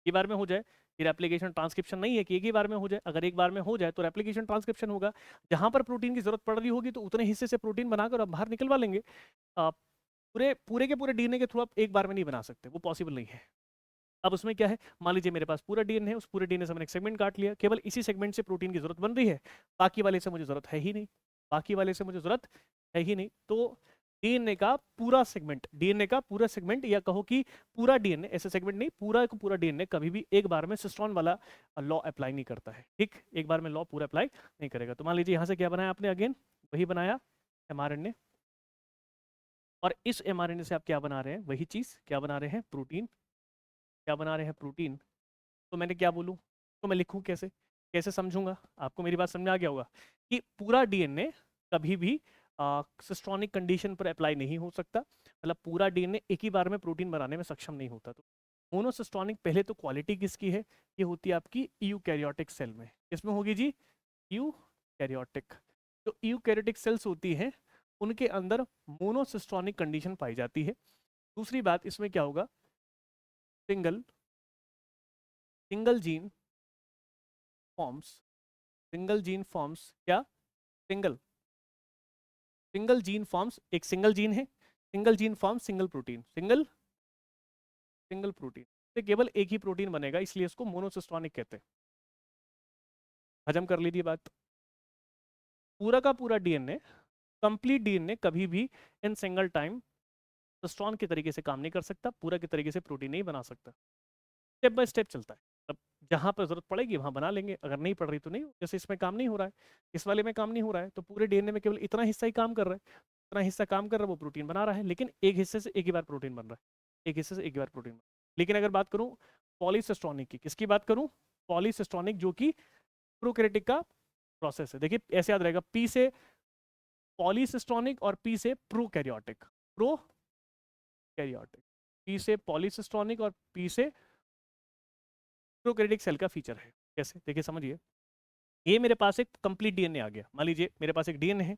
A: एक बार में हो जाए। ये रेप्लिकेशन ट्रांसक्रिप्शन नहीं है कि एक ही बार में हो जाए। अगर एक बार में हो जाए तो रेप्लिकेशन ट्रांसक्रिप्शन होगा। जहां पर प्रोटीन की जरूरत पड़ रही होगी तो उतने हिस्से से प्रोटीन बनाकर आप बाहर निकलवा लेंगे। आप पूरे पूरे के पूरे डीएनए के थ्रू आप एक बार में नहीं बना सकते, वो पॉसिबल नहीं है। अब उसमें क्या है? मान लीजिए मेरे पास पूरा डीएनए है, उस पूरे डीएनए से मैंने एक सेगमेंट काट लिया, केवल इसी सेगमेंट से प्रोटीन की जरूरत बन रही है, बाकी वाले से मुझे जरूरत है ही नहीं, बाकी वाले से मुझे जरूरत है ही नहीं। तो डीएनए का पूरा सेगमेंट, डीएनए का पूरा सेगमेंट, या कहो कि पूरा डीएनए, ऐसे सेगमेंट नहीं, पूरा का पूरा डीएनए कभी भी एक बार में सिस्ट्रॉन वाला लॉ अप्लाई नहीं करता है। ठीक, एक बार में लॉ पूरा अप्लाई नहीं करेगा। तो मान लीजिए यहाँ से क्या बनाया आपने? अगेन वही बनाया, mRNA। और इस mRNA से आप क्या बना रहे हैं? वही चीज, क्या बना रहे हैं? प्रोटीन। क्या बना रहे हैं? प्रोटीन। तो मैंने क्या बोलूँ? तो मैं लिखूँ कैसे, कैसे समझूंगा? आपको मेरी बात समझ में आ गया होगा कि पूरा डीएनए कभी भी सिस्ट्रॉनिक कंडीशन पर अप्लाई नहीं हो सकता। मतलब पूरा डीएनए एक ही बार में प्रोटीन बनाने में सक्षम नहीं होता। तो मोनोसिस्टोनिक, पहले तो क्वालिटी किसकी है? ये होती है आपकी यूकैरियोटिक सेल में। इसमें होगी जी यूकैरियोटिक। जो यूकैरियोटिक सेल्स होती हैं उनके अंदर मोनोसिस्टोनिक कंडीशन पाई जाती है। दूसरी बात, इसमें क्या होगा? Single, single gene forms, single gene forms, क्या? सिंगल, सिंगल जीन फॉर्म्स, एक सिंगल जीन है, single gene form single protein, single, single protein से केवल एक ही प्रोटीन बनेगा, इसलिए इसको मोनोसिस्टोनिक कहते हैं। हजम कर लीजिए बात। पूरा का पूरा डीएनए, कंप्लीट डीएनए कभी भी इन सिंगल टाइम सिस्टोन के तरीके से काम नहीं कर सकता, पूरा के तरीके से प्रोटीन नहीं बना सकता। स्टेप बाय स्टेप चलता है। अब जहां पर जरूरत पड़ेगी वहां बना लेंगे, अगर नहीं पड़ रही तो नहीं। जैसे इसमें काम नहीं हो रहा है, इस वाले में काम नहीं हो रहा है, तो पूरे डीएनए में केवल इतना हिस्सा ही काम कर रहा है, इतना हिस्सा काम कर रहा है, वो प्रोटीन बना रहा है। लेकिन एक हिस्से से एक ही बार प्रोटीन बन रहा है, एक हिस्से से एक ही बार प्रोटीन। लेकिन अगर बात करूं पॉलीसिस्टोनिक की, किसकी बात करूं? पॉलीसिस्टोनिक, जो कि प्रोकैरियोटिक का प्रोसेस है। देखिए ऐसे याद रहेगा, पी से पॉलीसिस्टोनिक और पी से प्रोकैरियोटिक। प्रोकैरियोटिक, पी से पॉलीसिस्टोनिक और पी से प्रोकैरियोटिक सेल का फीचर है। कैसे? देखिए समझिए, ये मेरे पास एक कंप्लीट डीएनए आ गया। मान लीजिए मेरे पास एक डीएनए है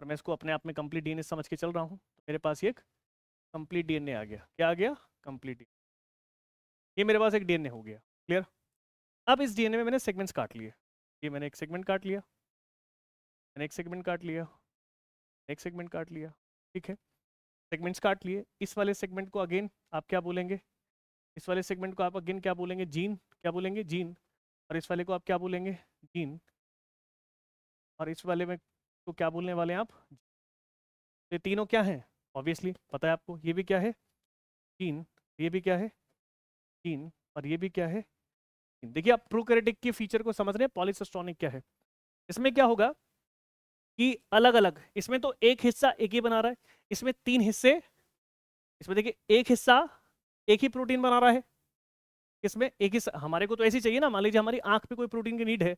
A: और मैं इसको अपने आप में कंप्लीट डीएनए समझ के चल रहा हूँ। मेरे पास एक कंप्लीट डीएनए आ गया। क्या आ गया? Complete DNA. ये मेरे पास एक डीएनए हो गया। क्लियर? अब इस डीएनए में मैंने सेगमेंट्स काट लिए। ये मैंने एक सेगमेंट काट लिया, मैंने एक सेगमेंट काट लिया, एक सेगमेंट काट लिया। ठीक है, सेगमेंट्स काट लिए। इस वाले सेगमेंट को अगेन आप क्या बोलेंगे? इस वाले सेगमेंट को आप अगेन क्या बोलेंगे? जीन। क्या बोलेंगे? जीन। और इस वाले को आप क्या बोलेंगे? जीन। और इस वाले में तो क्या बोलने वाले हैं आप? ये तीनों क्या हैं? ऑब्वियसली पता है आपको, ये भी क्या है? जीन। ये भी क्या है? जीन। और ये भी क्या है? जीन। देखिए आप प्रोकैरियोटिक के फीचर को समझ रहे हैं। पॉलीसिस्टोनिक क्या है? इसमें क्या होगा कि अलग अलग, इसमें तो एक हिस्सा एक ही बना रहा है, इसमें तीन हिस्से, इसमें देखिए एक हिस्सा एक ही प्रोटीन बना रहा है, इसमें एक हिस्सा, हमारे को तो ऐसे ही चाहिए ना। मान लीजिए हमारी आंख पे कोई प्रोटीन की नीड है,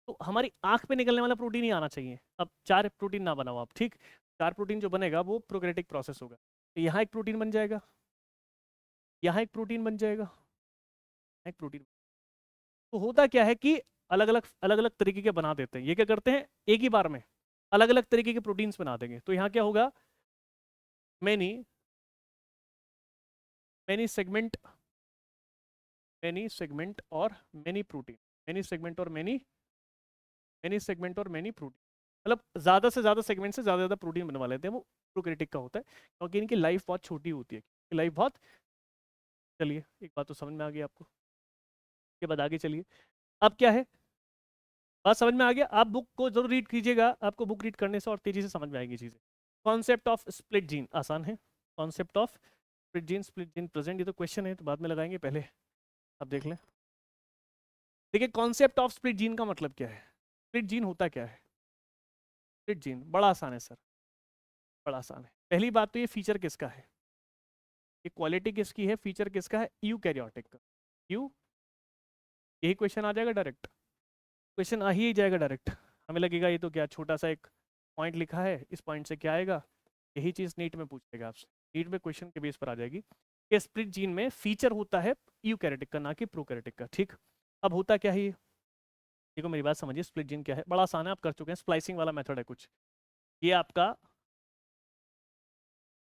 A: तो हमारी आंख पे निकलने वाला प्रोटीन ही आना चाहिए। अब चार प्रोटीन ना बनाओ आप, ठीक? चार प्रोटीन जो बनेगा वो प्रोकैरियोटिक प्रोसेस होगा। तो यहाँ एक प्रोटीन बन जाएगा, यहाँ एक प्रोटीन बन जाएगा, एक प्रोटीन। तो होता क्या है कि अलग अलग तरीके के बना देते हैं। ये क्या करते हैं? एक ही बार में अलग अलग तरीके के प्रोटीन्स बना देंगे। तो यहाँ क्या होगा? Many many segment, many segment और मैनी प्रोटीन, मैनी सेगमेंट और मैनी सेगमेंट और मैनी प्रोटीन। मतलब ज़्यादा से ज़्यादा सेगमेंट से ज़्यादा प्रोटीन बनवा लेते हैं। वो प्रोकैरियोटिक का होता है, क्योंकि इनकी लाइफ बहुत छोटी होती है। लाइफ बहुत, चलिए एक बात तो समझ में आ गई आपको। के बाद आगे चलिए। अब क्या है? बात समझ में आ गया? आप बुक को जरूर रीड कीजिएगा, आपको बुक रीड करने से और तेजी से समझ में आएगी चीज़ें। कॉन्सेप्ट ऑफ स्प्लिट जीन आसान है। Concept of split gene present, ये तो क्वेश्चन है तो बाद में लगाएंगे, पहले आप देख लें। देखिए कॉन्सेप्ट ऑफ स्प्लिट जीन का मतलब क्या है? स्प्लिट जीन होता क्या है? स्प्लिट जीन बड़ा आसान है सर, बड़ा आसान है। पहली बात तो ये फीचर किसका है? ये क्वालिटी किसकी है? फीचर किसका है? यूकैरियोटिक का। यू, यही क्वेश्चन आ जाएगा डायरेक्ट, क्वेश्चन आ ही जाएगा डायरेक्ट। हमें लगेगा ये तो क्या छोटा सा एक पॉइंट लिखा है, इस पॉइंट से क्या आएगा? यही चीज़ नीट में पूछेगा आपसे। नीट में क्वेश्चन के बेस पर आ जाएगी कि स्प्लिट जीन में फीचर होता है यूकैरियोटिक का, ना कि प्रोकैरियोटिक का। ठीक, अब होता क्या है ये? देखो मेरी बात समझिए, स्प्लिट जीन क्या है? बड़ा आसान है, आप कर चुके हैं। स्प्लाइसिंग वाला मेथड है कुछ। ये आपका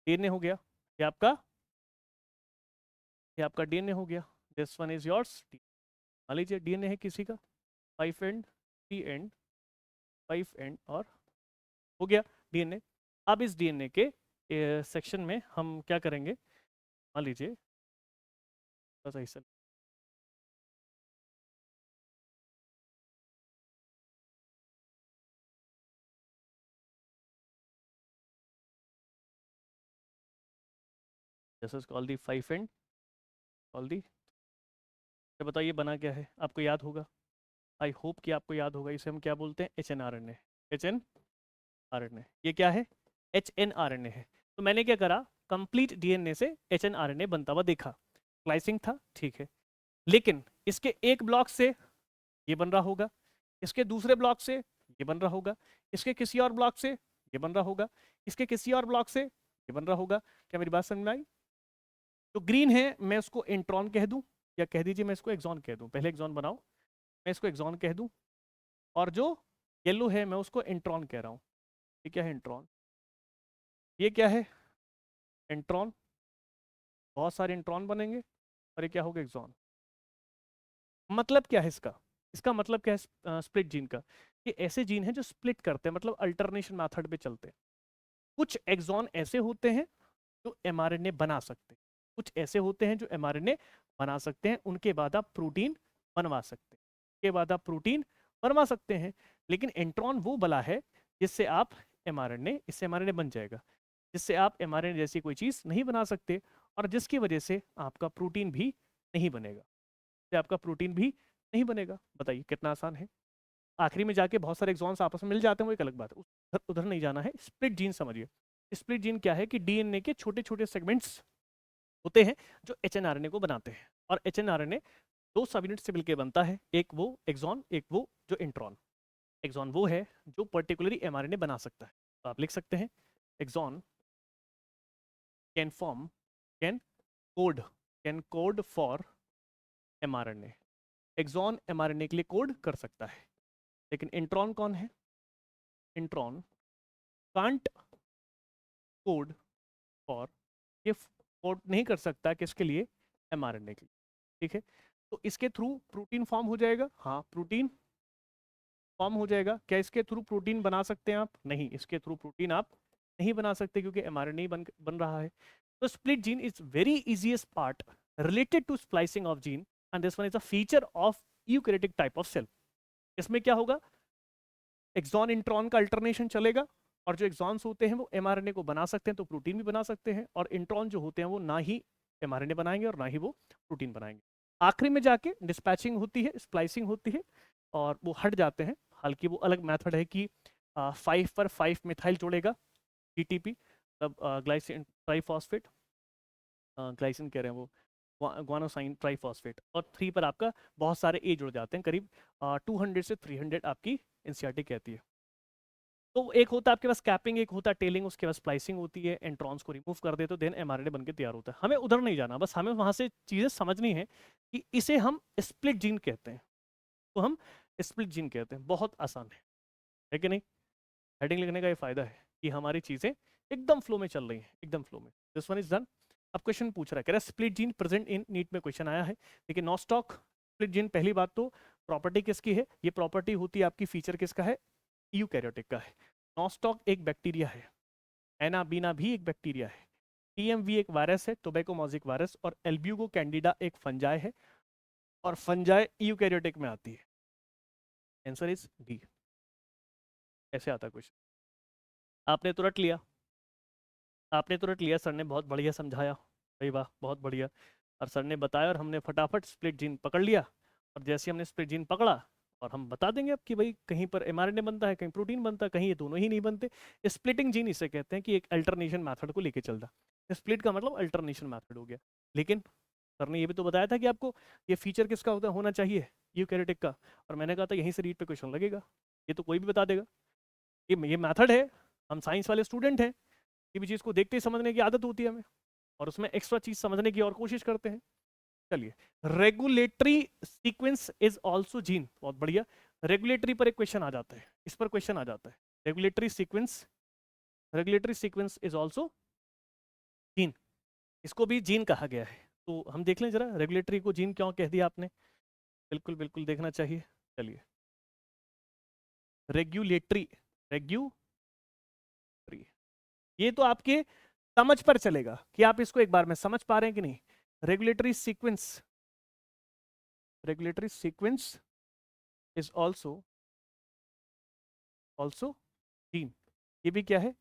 A: डीएनए हो गया, ये आपका, ये आपका डीएनए हो गया। This one is yours. मान लीजिए डीएनए है किसी का 5 एंड 3 एंड 5 एंड, और हो गया डीएनए। अब इस डीएनए के सेक्शन में हम क्या करेंगे? मान लीजिए बस ऐसा, जैसे कॉल दी 5 एंड कॉल दी। तो बताइए बना क्या है? आपको याद होगा, आई होप कि आपको याद होगा। इसे हम क्या बोलते हैं? H N R N A. H N R N A, ये क्या है? H N R N A है। तो मैंने क्या करा? कंप्लीट डीएनए से H N R N A बनता हुआ देखा। स्प्लाइसिंग था, ठीक है। लेकिन इसके एक ब्लॉक से ये बन रहा होगा, इसके दूसरे ब्लॉक से ये बन रहा होगा, इसके किसी और ब्लॉक से ये बन रहा होगा, इसके किसी और ब्लॉक से ये बन रहा होगा। क्या मेरी बात समझ में आई? तो ग्रीन है मैं उसको इंट्रॉन कह दूं, या कह दीजिए मैं इसको एक्सॉन कह दूं। पहले एक्सॉन बनाओ, मैं इसको एक्सॉन कह दूं। और जो येलो है मैं उसको इंट्रॉन कह रहा हूं। ये क्या है? इंट्रॉन। ये क्या है? इंट्रॉन। बहुत सारे इंट्रॉन बनेंगे, और ये क्या होगा? एक्सॉन। मतलब क्या है इसका? इसका मतलब क्या है स्प्लिट जीन का? ये ऐसे जीन हैं जो स्प्लिट करते हैं, मतलब अल्टरनेशन मेथड पे चलते हैं। कुछ एक्सॉन ऐसे होते हैं जो एमआरएनए बना सकते हैं, कुछ ऐसे होते हैं जो एमआरएनए बना सकते हैं, उनके बाद आप प्रोटीन बनवा सकते हैं, उसके बाद आप प्रोटीन बनवा सकते हैं। लेकिन इंट्रॉन वो बला है जिससे आप एमआरएनए, इससे एमआरएनए बन जाएगा, जिससे आप एमआरएनए जैसी कोई चीज़ नहीं बना सकते, और जिसकी वजह से आपका प्रोटीन भी नहीं बनेगा, जिससे आपका प्रोटीन भी नहीं बनेगा। बताइए कितना आसान है। आखिरी में जाके बहुत सारे एक्सॉन्स आपस में मिल जाते हैं, वो एक अलग बात है, उधर उधर नहीं जाना है। स्प्लिट जीन समझिए। स्प्लिट जीन क्या है कि डीएनए के छोटे छोटे सेगमेंट्स होते हैं जो एचएनआरएनए को बनाते हैं। और एचएनआरएनए दो सब यूनिट से मिलकर बनता है, एक वो एक्सॉन, एक वो जो इंट्रॉन। एक्सॉन वो है जो पर्टिकुलरली एमआरएनए बना सकता है। तो आप लिख सकते हैं exon can form, can code, can code for mRNA. Exon mRNA के लिए कोड कर सकता है। लेकिन इंट्रॉन कौन है? इंट्रॉन कांट कोड फॉर, ये कोड नहीं कर सकता किसके लिए? एमआरएनए के लिए। ठीक है, तो इसके थ्रू प्रोटीन फॉर्म हो जाएगा। हाँ, प्रोटीन फॉर्म हो जाएगा। क्या इसके थ्रू प्रोटीन बना सकते हैं आप? नहीं, इसके थ्रू प्रोटीन आप नहीं बना सकते क्योंकि एमआरएनए बन रहा है। तो split gene is very easiest part related to splicing of gene and this one is a feature of eukaryotic type of cell. इसमें क्या होगा? एक्सॉन इंट्रॉन का अल्टरनेशन चलेगा, और जो एक्सॉन्स होते हैं वो एमआरएनए को बना सकते हैं, तो प्रोटीन भी बना सकते हैं, और इंट्रॉन जो होते हैं वो ना ही एमआरएनए बनाएंगे और ना ही वो प्रोटीन बनाएंगे। आखिरी में जाके डिस्पैचिंग होती है, स्प्लाइसिंग होती है, और वो हट जाते हैं। हालांकि वो अलग मेथड है कि 5 पर 5 मिथाइल जोड़ेगा, GTP, मतलब ग्लाइसिन ट्राइफॉस्फेट, ग्लाइसिन कह रहे हैं वो, ग्वानोसाइन ट्राइफॉस्फेट, और 3 पर आपका बहुत सारे ए जुड़ जाते हैं, करीब 200 से 300 आपकी एनसीईआरटी कहती है। तो एक होता है आपके पास कैपिंग, एक होता है टेलिंग, उसके बाद स्प्लाइसिंग होती है, एंट्रॉन्स को रिमूव कर दे तो देन एमआरएनए बनके तैयार होता है। हमें उधर नहीं जाना, बस हमें वहां से चीजें समझनी है कि इसे हम स्प्लिट जीन कहते हैं। तो हम स्प्लिट जीन कहते हैं, बहुत आसान है कि नहीं? हेडिंग लिखने का ये फायदा है कि हमारी चीजें एकदम फ्लो में चल रही हैं, एकदम फ्लो में। This one is done. अब क्वेश्चन पूछ रहा है, कह रहा है split gene present in NEET में क्वेश्चन आया है। देखिए नॉस्टॉक स्प्लिट जीन, पहली बात तो प्रॉपर्टी किसकी है? ये प्रॉपर्टी होती है आपकी, फीचर किसका है? यूकैरियोटिक का है। नॉस्टॉक एक बैक्टीरिया है, एनाबीना भी एक बैक्टीरिया है, टीएमवी एक वायरस है, टोबैकोमोजिक वायरस, और एल्ब्यूगो कैंडिडा एक फंजाई है, और फंजाई यूकैरियोटिक में आती है। Answer is D. ऐसे आता है क्वेश्चन। आपने तो रट लिया, आपने तो रट लिया, सर ने बहुत बढ़िया समझाया, भाई वाह, बहुत बढ़िया। और सर ने बताया और हमने फटाफट स्प्लिट जीन पकड़ लिया, और जैसे हमने स्प्लिट जीन पकड़ा, और हम बता देंगे अब कि भाई कहीं पर एमआरएनए बनता है, कहीं प्रोटीन बनता है, कहीं ये दोनों ही नहीं बनते। स्प्लिटिंग जीन इसे कहते हैं कि एक अल्टरनेशन मैथड को लेके चलता। स्प्लिट का मतलब अल्टरनेशन मैथड हो गया। लेकिन सर ने ये भी तो बताया था कि आपको ये फीचर किसका होना चाहिए? यूकैरियोटिक का। और मैंने कहा था यहीं से रीड पे क्वेश्चन लगेगा, ये तो कोई भी बता देगा। ये मैथड है, हम साइंस वाले स्टूडेंट हैं, किसी भी चीज़ को देखते ही समझने की आदत होती है हमें, और उसमें एक्स्ट्रा चीज समझने की और कोशिश करते हैं। चलिए, regulatory sequence is also gene, बहुत बढ़िया। रेगुलेटरी पर एक क्वेश्चन आ जाता है, इस पर क्वेश्चन आ जाता है। Regulatory sequence, regulatory sequence is also gene, इसको भी जीन कहा गया है। तो हम देख लें जरा, रेगुलेटरी को जीन क्यों कह दिया आपने? बिल्कुल बिल्कुल देखना चाहिए। चलिए, रेगुलेटरी, रेगुलेटरी, ये तो आपके समझ पर चलेगा कि आप इसको एक बार में समझ पा रहे हैं कि नहीं। Regulatory sequence, regulatory sequence is also gene, ये भी क्या है?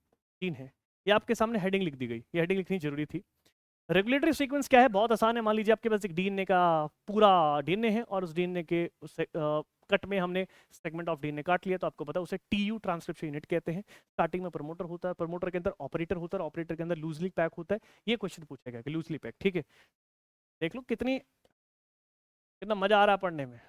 A: जीन है। ये आपके सामने हेडिंग लिख दी गई, ये हेडिंग लिखनी जरूरी थी। रेगुलेटरी सीक्वेंस क्या है? बहुत आसान है। मान लीजिए आपके पास एक डीएनए का पूरा डीएनए है, और उस डीएनए के कट में हमने सेगमेंट ऑफ डीएनए काट लिया, तो आपको पता है उसे टीयू ट्रांसक्रिप्शन यूनिट कहते हैं। स्टार्टिंग में प्रमोटर होता है, प्रमोटर के अंदर ऑपरेटर होता है, ऑपरेटर के अंदर लूजली पैक होता है। ये क्वेश्चन पूछेगा कि लूजली पैक, ठीक है। देख लो कितना मजा आ रहा है पढ़ने में।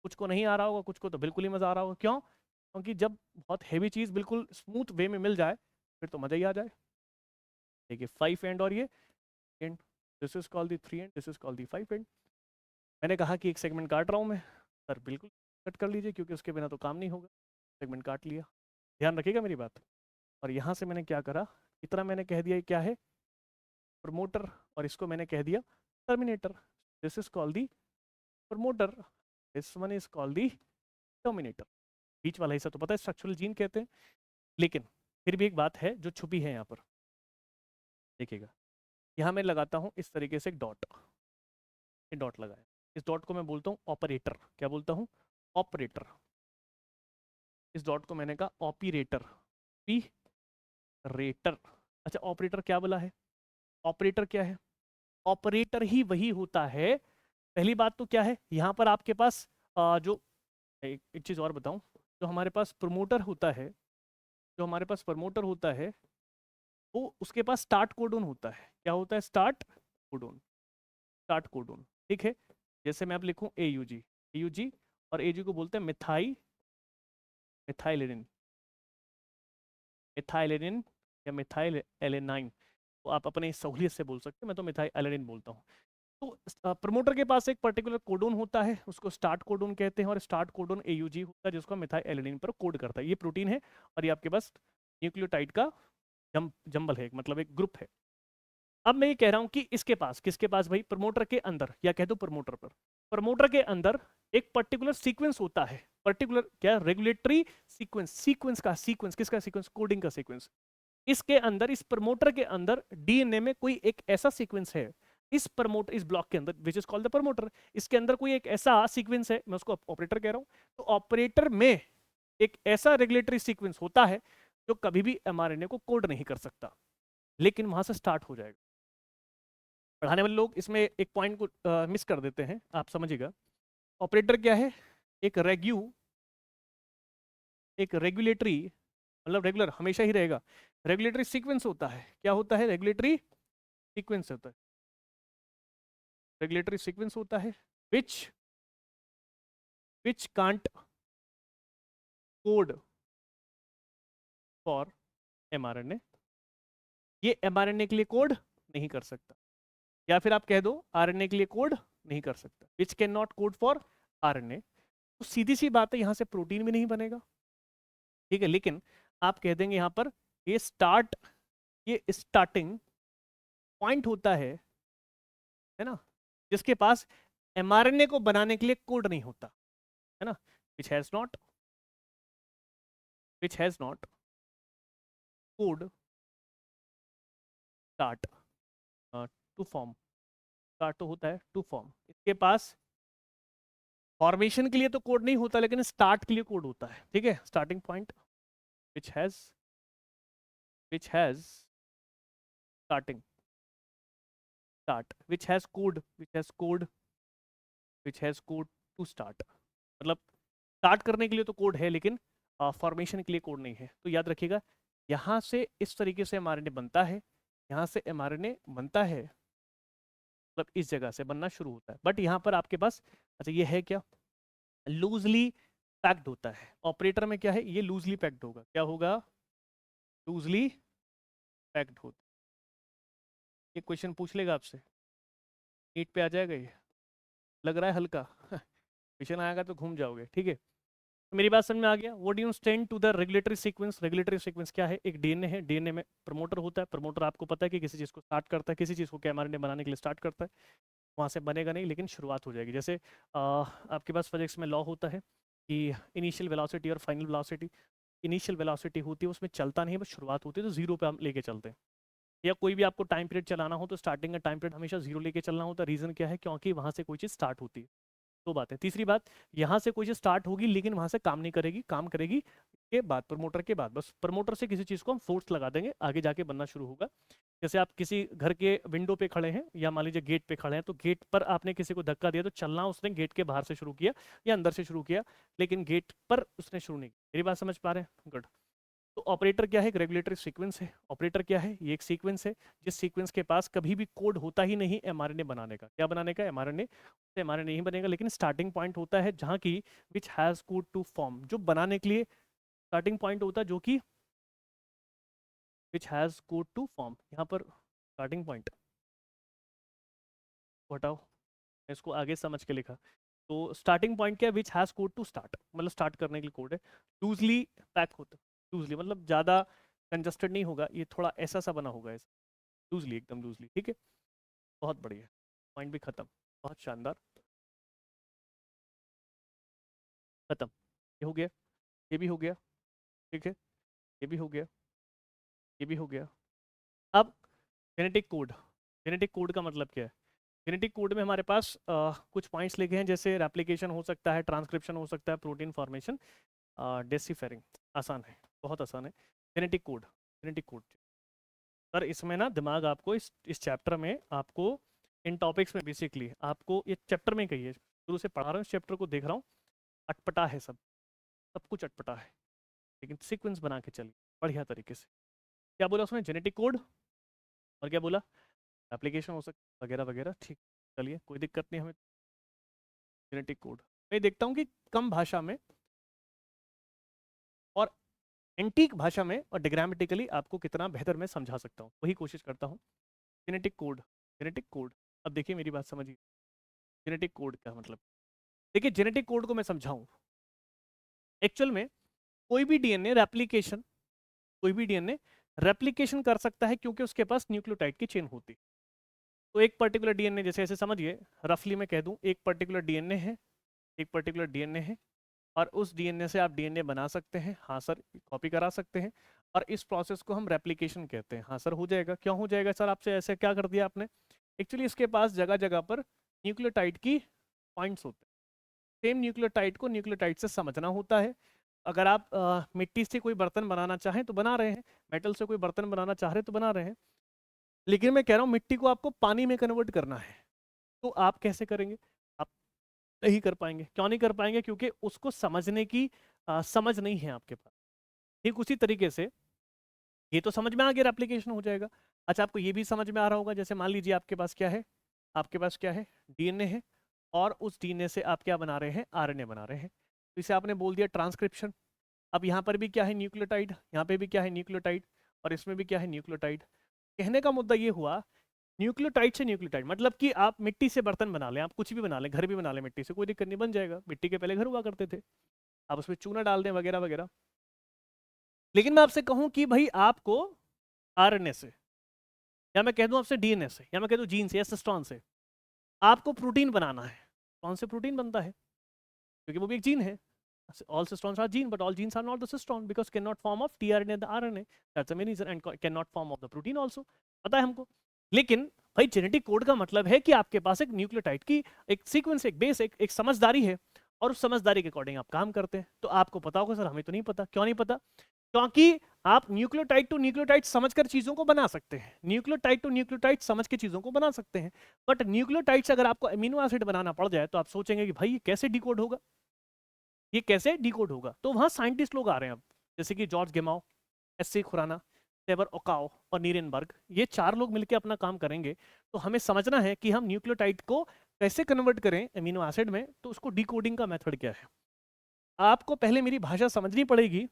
A: कुछ को नहीं आ रहा होगा, कुछ को तो बिल्कुल ही मजा आ रहा होगा। क्यों? क्योंकि जब बहुत हैवी चीज बिल्कुल स्मूथ वे में मिल जाए फिर तो मजा ही आ जाए। देखिए 5 एंड और ये and, this is called the 3 and, this is called the 5 and. मैंने कहा कि एक सेगमेंट काट रहा हूँ मैं, सर बिल्कुल कट कर लीजिए क्योंकि उसके बिना तो काम नहीं होगा। सेगमेंट काट लिया, ध्यान रखिएगा मेरी बात। और यहाँ से मैंने क्या करा, इतना मैंने कह दिया क्या है? प्रमोटर, और इसको मैंने कह दिया terminator. This is called the promoter, this one is called the terminator. बीच वाला हिस्सा तो पता है स्ट्रक्चरल जीन कहते हैं। लेकिन फिर भी एक बात है जो छुपी है यहाँ पर, देखिएगा। यहाँ मैं लगाता हूँ इस तरीके से एक डॉट, ये डॉट लगाया, इस डॉट को मैं बोलता हूँ ऑपरेटर। क्या बोलता हूँ? ऑपरेटर। इस डॉट को मैंने कहा ऑपरेटर, पी रेटर। अच्छा, ऑपरेटर क्या बोला है? ऑपरेटर क्या है? ऑपरेटर ही वही होता है। पहली बात तो क्या है, यहाँ पर आपके पास जो एक चीज और बताऊं, जो हमारे पास प्रमोटर होता है, जो हमारे पास प्रमोटर होता है, वो उसके पास स्टार्ट कोडोन होता है। क्या होता है? स्टार्ट कोडोन, स्टार्ट कोडोन, ठीक है। जैसे मैं अब लिखूं AUG, AUG, और AUG को बोलते हैं मिथाइलेनिन, मिथाइलेनिन या मिथाइल एलेनाइन, तो आप अपने सहूलियत से बोल सकते हैं, मैं तो मिथाइल एलेनिन बोलता हूँ। तो प्रमोटर के पास एक पर्टिकुलर कोडोन होता है, उसको स्टार्ट कोडोन कहते हैं, और स्टार्ट कोडोन AUG होता है जिसको मिथाइल एलेनिन पर कोड करता है। ये प्रोटीन है और ये आपके पास न्यूक्लियोटाइड का जंबल है, मतलब एक ग्रुप है। अब मैं ये कह रहा हूं कि इसके पास, किसके पास भाई? प्रमोटर के अंदर, या कह दो प्रमोटर पर, प्रमोटर के अंदर एक पर्टिकुलर सीक्वेंस होता है। पर्टिकुलर क्या? Regulatory sequence. सीक्वेंस का सीक्वेंस, किसका सीक्वेंस? कोडिंग का सीक्वेंस। इसके अंदर, इस प्रमोटर के अंदर DNA में कोई एक ऐसा सीक्वेंस है, इस प्रमोटर, इस ब्लॉक के अंदर, विच इज कॉल्ड द प्रमोटर, इसके अंदर कोई एक ऐसा सीक्वेंस है, मैं उसको ऑपरेटर कह रहा हूं। तो ऑपरेटर में एक ऐसा रेगुलेटरी सीक्वेंस होता है जो कभी भी mRNA को कोड नहीं कर सकता, लेकिन वहां से स्टार्ट हो जाएगा। पढ़ाने वाले लोग इसमें एक पॉइंट को मिस कर देते हैं, आप समझिएगा। ऑपरेटर क्या है? एक एक रेगुलेटरी, मतलब रेगुलर हमेशा ही रहेगा, रेगुलेटरी सीक्वेंस होता है। क्या होता है? रेगुलेटरी सीक्वेंस होता है, रेगुलेटरी सीक्वेंस होता है, which which can't code for mRNA। ये mRNA के लिए कोड नहीं कर सकता, या फिर आप कह दो RNA के लिए कोड नहीं कर सकता, which can not code for RNA। तो सीधी सी बात है, यहां से प्रोटीन भी नहीं बनेगा, ठीक है। लेकिन आप कह देंगे यहां पर ये स्टार्टिंग पॉइंट होता है ना, जिसके पास mRNA को बनाने के लिए कोड नहीं होता, है ना, which has not code start to form. Start तो होता है टू फॉर्म, इसके पास फॉर्मेशन के लिए तो कोड नहीं होता, लेकिन स्टार्ट के लिए कोड होता है, ठीक है। Starting point which has starting, start, which has code to start, मतलब स्टार्ट करने के लिए तो कोड है, लेकिन फॉर्मेशन के लिए कोड नहीं है। तो याद रखिएगा, यहाँ से इस तरीके से mRNA बनता है, यहाँ से mRNA बनता है, मतलब इस जगह से बनना शुरू होता है। बट यहाँ पर आपके पास, अच्छा ये है क्या? लूजली पैक्ड होता है। ऑपरेटर में क्या है? ये लूजली पैक्ड होगा। क्या होगा? लूजली पैक्ड होता। ये क्वेश्चन पूछ लेगा आपसे, नीट पे आ जाएगा ये, लग रहा है हल्का क्वेश्चन आएगा तो घूम जाओगे, ठीक है। तो मेरी बात समझ में आ गया? What do you stand to the regulatory sequence? Regulatory sequence क्या है? एक DNA है, DNA में प्रमोटर होता है। प्रमोटर आपको पता है कि किसी चीज़ को स्टार्ट करता है, किसी चीज़ को mRNA बनाने के लिए स्टार्ट करता है। वहाँ से बनेगा नहीं, लेकिन शुरुआत हो जाएगी। जैसे आपके पास फिजिक्स में लॉ होता है कि इनिशियल वेलोसिटी और फाइनल वेलोसिटी। इनिशियल वेलोसिटी होती है, उसमें चलता नहीं है, बस शुरुआत होती है, तो जीरो पे हम लेके चलते हैं। या कोई भी आपको टाइम पीरियड चलाना हो तो स्टार्टिंग का टाइम पीरियड हमेशा जीरो लेके चलना होता है। रीज़न क्या है? क्योंकि वहाँ से कोई चीज़ स्टार्ट होती है। दो बात है। तीसरी बात, यहाँ से कोई चीज़ स्टार्ट होगी लेकिन वहाँ से काम नहीं करेगी, काम करेगी के बाद, प्रमोटर के बाद। बस प्रमोटर से किसी चीज़ को हम फोर्स लगा देंगे, आगे जाके बनना शुरू होगा। जैसे आप किसी घर के विंडो पे खड़े हैं, या मान लीजिए गेट पे खड़े हैं, तो गेट पर आपने किसी को धक्का दिया, तो चलना उसने गेट के बाहर से शुरू किया या अंदर से शुरू किया, लेकिन गेट पर उसने शुरू नहीं किया। मेरी बात समझ पा रहे हैं? गुड। तो ऑपरेटर क्या है? एक रेगुलेटरी सीक्वेंस है। ऑपरेटर क्या है? ये एक सीक्वेंस है, जिस सीक्वेंस के पास कभी भी कोड होता ही नहीं mRNA बनाने का। क्या बनाने का? mRNA। उससे mRNA नहीं बनेगा, लेकिन स्टार्टिंग पॉइंट होता है जहाँ की which has code to form, जो बनाने के लिए स्टार्टिंग पॉइंट होता है, जो कि which has code to form. यहाँ पर स्टार्टिंग पॉइंट हटाओ, मैं इसको आगे समझ के लिखा। तो स्टार्टिंग पॉइंट क्या है? Which has code to start, मतलब स्टार्ट करने के लिए कोड है। लूजली पैक होता है, लूजली मतलब ज़्यादा कंजस्टेड नहीं होगा, ये थोड़ा ऐसा सा बना होगा, ऐसा लूजली, एकदम लूजली, ठीक है। बहुत बढ़िया, पॉइंट भी खत्म, बहुत शानदार, खत्म। ये हो गया, ये भी हो गया, ठीक है, ये भी हो गया, ये भी हो गया। अब जेनेटिक कोड, जेनेटिक कोड का मतलब क्या है? जेनेटिक कोड में हमारे पास कुछ पॉइंट्स लिखे हैं, जैसे रेप्लिकेशन हो सकता है, ट्रांसक्रिप्शन हो सकता है, प्रोटीन फॉर्मेशन, डेसिफेरिंग। आसान है, बहुत आसान है। Genetic code, genetic code sir, इसमें ना दिमाग आपको इस चैप्टर में आपको इन टॉपिक्स में बेसिकली आपको ये चैप्टर में कही है, शुरू से पढ़ा रहा हूँ, इस चैप्टर को देख रहा हूँ, अटपटा है सब, सब कुछ अटपटा है, लेकिन सीक्वेंस बना के चलिए बढ़िया तरीके से। क्या बोला उसने, जेनेटिक कोड, और क्या बोला, एप्लीकेशन हो सकता वगैरह वगैरह। ठीक, चलिए कोई दिक्कत नहीं हमें। जेनेटिक कोड मैं देखता हूँ कि कम भाषा में और एंटीक भाषा में और डिग्रामेटिकली आपको कितना बेहतर मैं समझा सकता हूँ, वही कोशिश करता हूँ। जेनेटिक कोड, जेनेटिक कोड, अब देखिए मेरी बात समझिए। जेनेटिक कोड का मतलब, देखिए जेनेटिक कोड को मैं समझाऊं, एक्चुअल में कोई भी डीएनए रेप्लिकेशन, कोई भी डीएनए रेप्लिकेशन कर सकता है क्योंकि उसके पास न्यूक्लियोटाइड की चेन होती। तो एक पर्टिकुलर डीएनए, जैसे ऐसे समझिए रफली मैं कह दूं, एक पर्टिकुलर डीएनए है, एक पर्टिकुलर डीएनए है, और उस डीएनए से आप डीएनए बना सकते हैं, हाँ सर, कॉपी करा सकते हैं, और इस प्रोसेस को हम रेप्लिकेशन कहते हैं। हाँ सर हो जाएगा, क्यों हो जाएगा सर, आपसे ऐसे क्या कर दिया आपने। एक्चुअली इसके पास जगह जगह पर न्यूक्लियोटाइड की पॉइंट्स होते हैं, सेम न्यूक्लियोटाइड को न्यूक्लियोटाइड से समझना होता है। अगर आप मिट्टी से कोई बर्तन बनाना चाहें तो बना रहे हैं, मेटल से कोई बर्तन बनाना चाह रहे हैं तो बना रहे हैं, लेकिन मैं कह रहा हूँ मिट्टी को आपको पानी में कन्वर्ट करना है, तो आप कैसे करेंगे, आप नहीं कर पाएंगे। क्यों नहीं कर पाएंगे, क्योंकि उसको समझने की समझ नहीं है आपके पास। ठीक उसी तरीके से ये तो समझ में आ गया, एप्लीकेशन हो जाएगा। अच्छा आपको ये भी समझ में आ रहा होगा, जैसे मान लीजिए आपके पास क्या है, आपके पास क्या है, डीएनए है, और उस डीएनए से आप क्या बना रहे हैं, आरएनए बना रहे हैं, तो इसे आपने बोल दिया ट्रांसक्रिप्शन। अब यहाँ पर भी क्या है, न्यूक्लियोटाइड, यहाँ पे भी क्या है, न्यूक्लियोटाइड, और इसमें भी क्या है, न्यूक्लियोटाइड। कहने का मुद्दा ये हुआ, न्यूक्लियोटाइड से न्यूक्लियोटाइड, मतलब कि आप मिट्टी से बर्तन बना लें, आप कुछ भी बना लें, घर भी बना लें मिट्टी से, कोई दिक्कत नहीं, बन जाएगा। मिट्टी के पहले घर हुआ करते थे, आप उसमें चूना डाल दें वगैरह वगैरह। लेकिन मैं आपसे कहूं कि भाई आपको आरएनए से, या मैं कह दूं आपसे डीएनए से, या मैं कह दूं जीन से या सिस्टोन से आपको प्रोटीन बनाना है। कौन से प्रोटीन बनता है, क्योंकि वो भी एक जीन है। All cystons are gene, but all genes are not the cystone because cannot form of tRNA the RNA. That's the main reason, and cannot form of the protein also. पता है हमको। लेकिन भाई जेनेटिक कोड का मतलब है कि आपके पास एक न्यूक्लियोटाइड की एक सीक्वेंस, एक बेस, एक समझदारी है, और उस समझदारी के अकॉर्डिंग आप काम करते हैं। तो आपको पता होगा सर, हमें तो नहीं पता। क्यों नहीं पता, क्योंकि आप न्यूक्लियोटाइड टू न्यूक्लियोटाइड समझकर चीजों को बना सकते हैं, न्यूक्लियोटाइड टू न्यूक्लियोटाइड समझ के चीजों को बना सकते हैं, बट न्यूक्लियोटाइड से अगर आपको अमीनो एसिड बनाना पड़ जाए तो आप सोचेंगे कि भाई ये कैसे डिकोड होगा, ये कैसे डिकोड होगा। तो वहां साइंटिस्ट लोग आ रहे हैं अब, जैसे कि George Gamow, S C Khurana, Severo Ochoa और नीरेनबर्ग, ये चार लोग मिलकर अपना काम करेंगे। तो हमें समझना है कि हम न्यूक्लियोटाइड को कैसे कन्वर्ट करें अमीनो एसिड में, तो उसको डिकोडिंग का मेथड क्या है। आपको पहले मेरी भाषा समझनी पड़ेगी,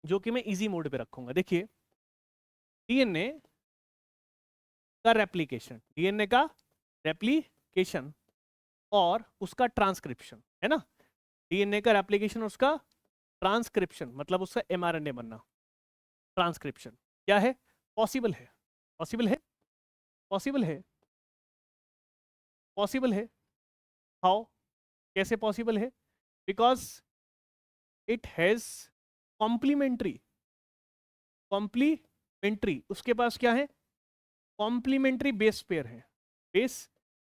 A: जो कि मैं इजी मोड पे रखूंगा। देखिए डीएनए का रेप्लिकेशन, डीएनए का रेप्लिकेशन और उसका ट्रांसक्रिप्शन, है ना, डीएनए का रेप्लिकेशन, उसका ट्रांसक्रिप्शन, मतलब उसका एमआरएनए बनना। ट्रांसक्रिप्शन क्या है, पॉसिबल है, पॉसिबल है, पॉसिबल है, पॉसिबल है। हाउ, कैसे पॉसिबल है, because it has complementary, complementary, उसके पास क्या है, कॉम्प्लीमेंट्री बेस पेयर है, बेस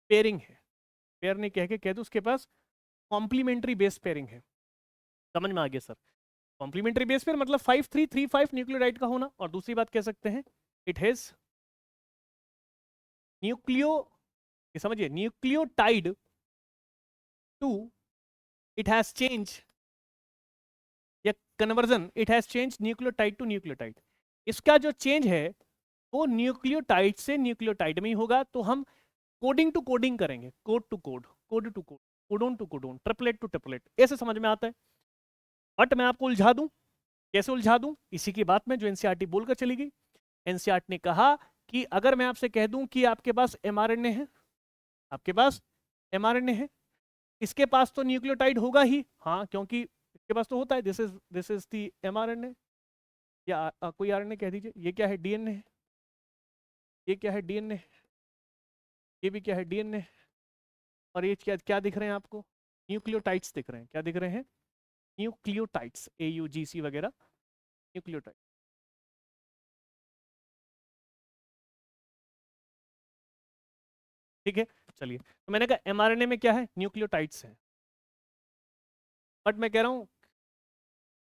A: पेयरिंग है, पेयर नहीं कह के कह दो, उसके पास कॉम्प्लीमेंट्री बेस पेयरिंग है। समझ में आ गया सर, कॉम्प्लीमेंट्री बेस पेयर मतलब 5335 न्यूक्लियोटाइड का होना। और दूसरी बात कह सकते हैं, इट हैज न्यूक्लियो, ये समझिए, nucleotide to, it has change, या conversion, it has change nucleotide to nucleotide. इसका जो चेंज है वो न्यूक्लियोटाइड से न्यूक्लियोटाइड में ही होगा। तो हम कोडिंग टू कोडिंग करेंगे, code to code, code to code, codon to codon, triplet to triplet, ऐसे समझ में आता है। बट मैं आपको उलझा दूं, कैसे उलझा दूं, इसी की बात में जो एनसीईआरटी बोलकर चली गई। एनसीईआरटी ने कहा कि अगर मैं आपसे कह दूं कि आपके पास एमआरएनए है, आपके पास एमआरएनए है, इसके पास तो न्यूक्लियोटाइड होगा ही, हाँ क्योंकि इसके पास तो होता है, दिस इज दी एमआरएनए, या कोई आरएनए कह दीजिए। ये क्या है, डीएनए है, ये क्या है, डीएनए, ये भी क्या है, डीएनए, और ये क्या क्या दिख रहे हैं आपको, न्यूक्लियोटाइड्स दिख रहे हैं। क्या दिख रहे हैं, न्यूक्लियोटाइड्स, AUGC वगैरह, न्यूक्लियोटाइड। ठीक है, चलिए, तो मैंने कहा एमआरएनए में क्या है, न्यूक्लियोटाइड्स है, बट मैं कह रहा हूं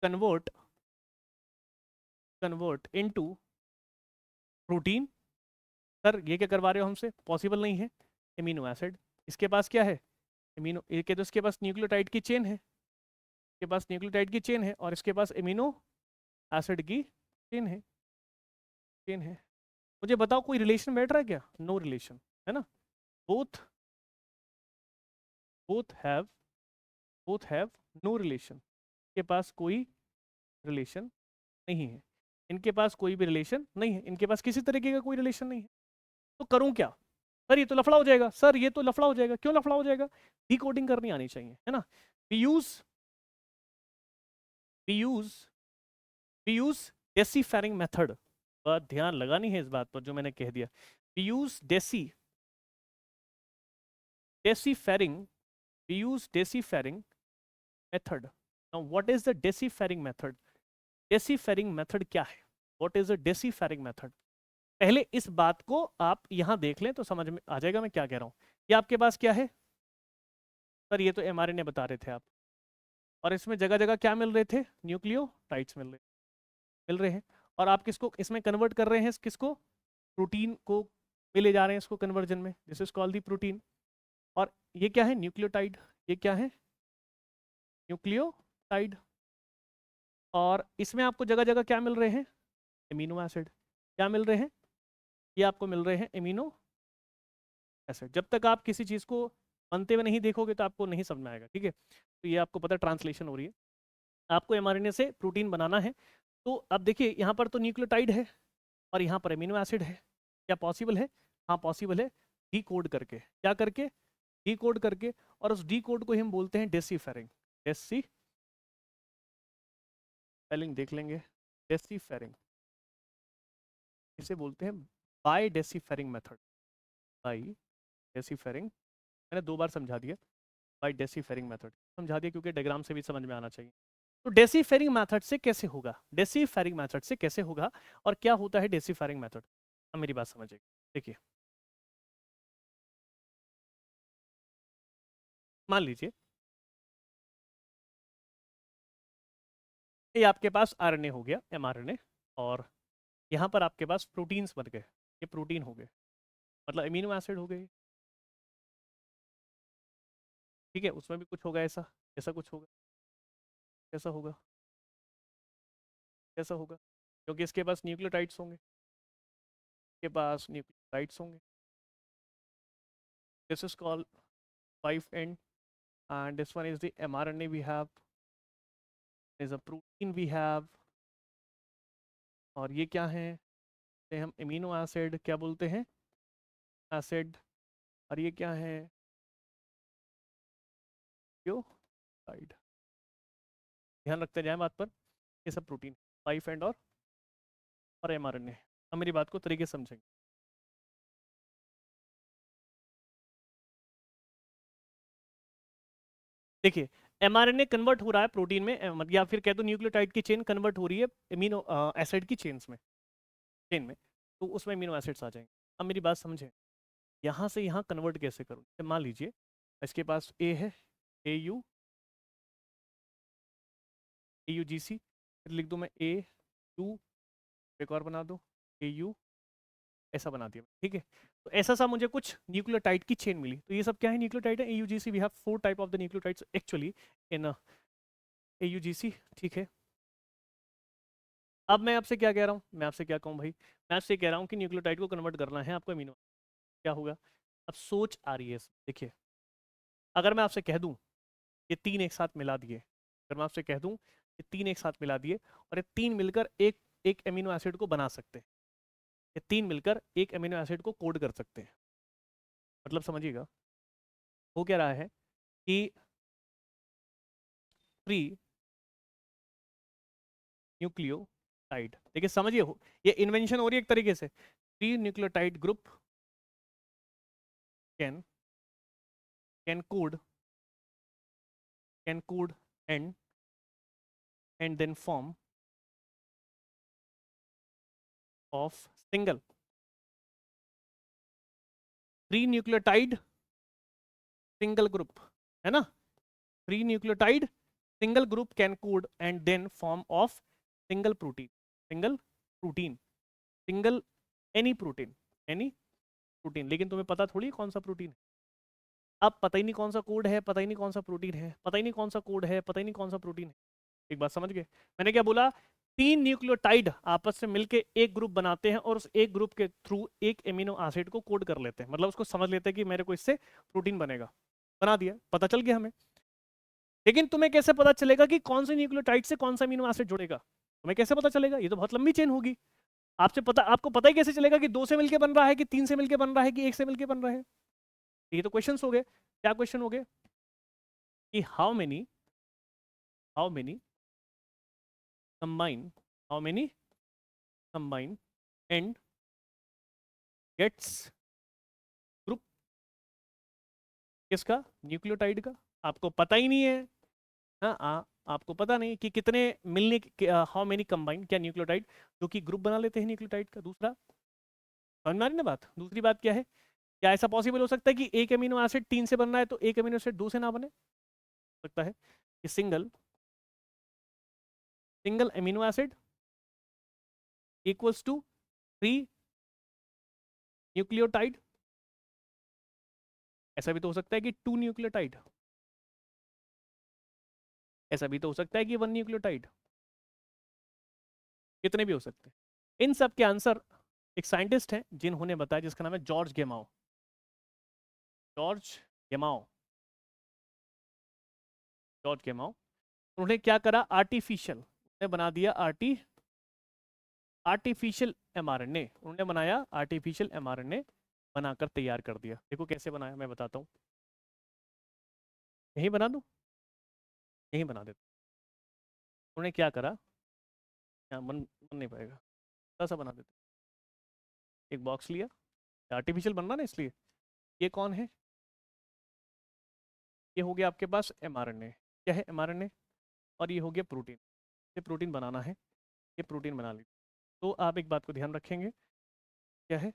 A: convert, convert into protein. Sir ये क्या करवा रहे हो हमसे, पॉसिबल नहीं है। एमिनो एसिड, इसके पास क्या है, एमिनो, ये तो इसके पास न्यूक्लियोटाइड की चेन है, इसके पास न्यूक्लियोटाइड की चेन है, और इसके पास एमिनो एसिड की चेन है। चेन है। मुझे बताओ कोई रिलेशन बैठ रहा है क्या? नो रिलेशन, है ना। Both both have both have no relation, के पास कोई रिलेशन नहीं है, इनके पास कोई भी रिलेशन नहीं है, इनके पास किसी तरीके का कोई रिलेशन नहीं है। तो करूं क्या? सर ये तो लफड़ा हो जाएगा, सर ये तो लफड़ा हो जाएगा। क्यों लफड़ा हो जाएगा? डिकोडिंग करनी आनी चाहिए, है ना। We use we use we use deciphering method. बात ध्यान लगानी है इस बात पर जो मैंने कह दिया। We use deciphering we use deciphering method. Now what is the deciphering method? Deciphering method क्या है? What is the deciphering method? पहले इस बात को आप यहां देख लें तो समझ में आ जाएगा मैं क्या कह रहा हूं। ये आपके पास क्या है? सर ये तो mRNA बता रहे थे आप, और इसमें जगह जगह क्या मिल रहे थे? न्यूक्लियोटाइड्स मिल रहे हैं। और आप किसको इसमें कन्वर्ट कर रहे हैं? किसको? प्रोटीन को मिले जा रहे हैं इसको कन्वर्जन में। This is called the protein. और ये क्या है? न्यूक्लियोटाइड। ये क्या है? न्यूक्लियोटाइड। और इसमें आपको जगह जगह क्या मिल रहे हैं? Amino acid. क्या मिल रहे हैं? ये आपको मिल रहे हैं एमिनो एसिड। जब तक आप किसी चीज़ को बनते हुए नहीं देखोगे तो आपको नहीं समझ में आएगा, ठीक है। तो ये आपको पता ट्रांसलेशन हो रही है, आपको mRNA से प्रोटीन बनाना है। तो अब देखिए यहाँ पर तो न्यूक्लियोटाइड है और यहाँ पर एमिनो एसिड है। क्या पॉसिबल है? हाँ पॉसिबल है। डी कोड करके, क्या करके? डी कोड करके। और उस डी कोड को ही हम बोलते हैं डेसीफेरिंग। डेसीफेरिंग देख लेंगे। डेसीफेरिंग इसे बोलते हैं बाय डेसीफेरिंग मेथड। बाय डेसीफेरिंग, मैंने 2 बार समझा दिया। बाय डेसीफेरिंग मेथड समझा दिया क्योंकि डायग्राम से भी समझ में आना चाहिए। तो डेसीफेरिंग मेथड से कैसे होगा? डेसीफेरिंग मेथड से कैसे होगा और क्या होता है डेसीफेरिंग मेथड? अब मेरी बात समझिए। देखिए मान लीजिए ये आपके पास आरएनए हो गया, mRNA, और यहाँ पर आपके पास प्रोटीन्स बन गए। ये प्रोटीन हो गए, मतलब अमीनो एसिड हो गए, ठीक है। उसमें भी कुछ होगा ऐसा, ऐसा कुछ होगा, कैसा होगा, कैसा होगा, क्योंकि इसके पास न्यूक्लियोटाइड्स होंगे, इसके पास न्यूक्लियोटाइड्स होंगे। This is called 5 and and this one is the mRNA we have, is a protein we have, और ये क्या है? ये हम एमिनो एसिड क्या बोलते हैं? एसिड। और ये क्या है? न्यूक्लियोटाइड। ध्यान रखते जाएं बात पर, ये सब प्रोटीन 5 एंड और mRNA। अब मेरी बात को तरीके से समझेंगे। देखिए mRNA कन्वर्ट हो रहा है प्रोटीन में, या फिर कह दो न्यूक्लियोटाइड की चेन कन्वर्ट हो रही है एमिनो एसिड की चेन में, तो उसमें एमिनो एसिड्स आ जाएंगे। अब मेरी बात समझें, यहाँ से यहाँ कन्वर्ट कैसे करूँ? मान लीजिए इसके पास ए है, AUGC, फिर लिख दूँ मैं AU, एक और बना दो AU, ऐसा बना दिया, ठीक है। तो ऐसा सा मुझे कुछ न्यूक्लियोटाइड की चेन मिली। तो ये सब क्या है? न्यूक्लियोटाइड है। AUGC, we have 4 type of the nucleotides actually in AUGC, ठीक है। अब मैं आपसे क्या कह रहा हूँ? मैं आपसे क्या कहूँ भाई? मैं आपसे कह रहा हूँ कि न्यूक्लियोटाइड को कन्वर्ट करना है आपको एमिनो, क्या होगा? अब सोच आ रही है, देखिए अगर मैं आपसे कह दूं ये 3 एक साथ मिला दिए, अगर मैं आपसे कह दूं ये 3 एक साथ मिला दिए और ये 3 मिलकर एक एक एमिनो एसिड को बना सकते हैं, ये 3 मिलकर एक एमिनो एसिड को कोड कर सकते हैं। मतलब समझिएगा वो क्या रहा है कि फ्री न्यूक्लियोटाइड, देखिए समझिए ये इन्वेंशन हो रही है एक तरीके से। Free nucleotide group can can code and then form of single free nucleotide single group, है ना। Free nucleotide single group can code and then form of single protein single any protein. लेकिन तुम्हें पता थोड़ी कौन सा प्रोटीन है। अब पता ही नहीं कौन सा कोड है, पता ही नहीं कौन सा प्रोटीन है, पता ही नहीं कौन सा कोड है, पता ही नहीं कौन सा प्रोटीन है। एक बात समझ गए मैंने क्या बोला? 3 न्यूक्लियोटाइड आपस में मिलके एक ग्रुप बनाते हैं और उस एक ग्रुप के थ्रू एक एमिनो एसिड को कोड कर लेते हैं, मतलब उसको समझ लेते हैं कि मेरे को इससे प्रोटीन बनेगा, बना दिया, पता चल गया हमें। लेकिन तुम्हें कैसे पता चलेगा कि कौन से न्यूक्लियोटाइड से कौन सा अमीनो एसिड जुड़ेगा? तुम्हें कैसे पता चलेगा? ये तो बहुत लंबी चेन होगी। आपको पता ही कैसे चलेगा कि 2 से मिलके बन रहा है, कि 3 से मिलके बन रहा है, कि 1 से मिलके बन रहा है? ये तो क्वेश्चंस हो गए। क्या क्वेश्चन हो गए? कि how many combine how many combine and gets group किसका? न्यूक्लियोटाइड का। आपको पता ही नहीं है। हाँ, आपको पता नहीं कि कितने मिलने, हाउ मेनी कंबाइन, क्या न्यूक्लियोटाइड जो कि ग्रुप बना लेते हैं न्यूक्लियोटाइड का। दूसरा, समझ में आ रही ना बात? दूसरी बात क्या है? क्या ऐसा पॉसिबल हो सकता है कि एक अमीनो एसिड 3 से बन रहा है तो एक अमीनो एसिड 2 से ना बने? सकता है कि single amino acid equals to 3 nucleotide. ऐसा भी तो हो सकता है कि 2 न्यूक्लियोटाइड। ऐसा भी तो हो सकता है कि 1 न्यूक्लियोटाइड। कितने भी हो सकते हैं। इन सब के आंसर एक साइंटिस्ट हैं जिन्होंने बताया, जिसका नाम है George Gamow. George Gamow George Gamow. उन्होंने क्या करा? आर्टिफिशियल उन्होंने बना दिया आर्टिफिशियल एमआरएनए। उन्होंने बनाया आर्टिफिशियल एमआरएनए, बनाकर तैयार कर दिया। देखो कैसे बनाया, मैं बताता हूँ। यही बना दूँ? यही बना देता। उन्होंने क्या करा, यहाँ बन नहीं पाएगा, थोड़ा सा बना देते। एक बॉक्स लिया, आर्टिफिशियल बन रहा ना इसलिए। ये कौन है? ये हो गया आपके पास एमआरएनए। क्या है एमआरएनए? और ये हो गया प्रोटीन। ये प्रोटीन बनाना है, ये प्रोटीन बना ली। तो आप एक बात को ध्यान रखेंगे, क्या है?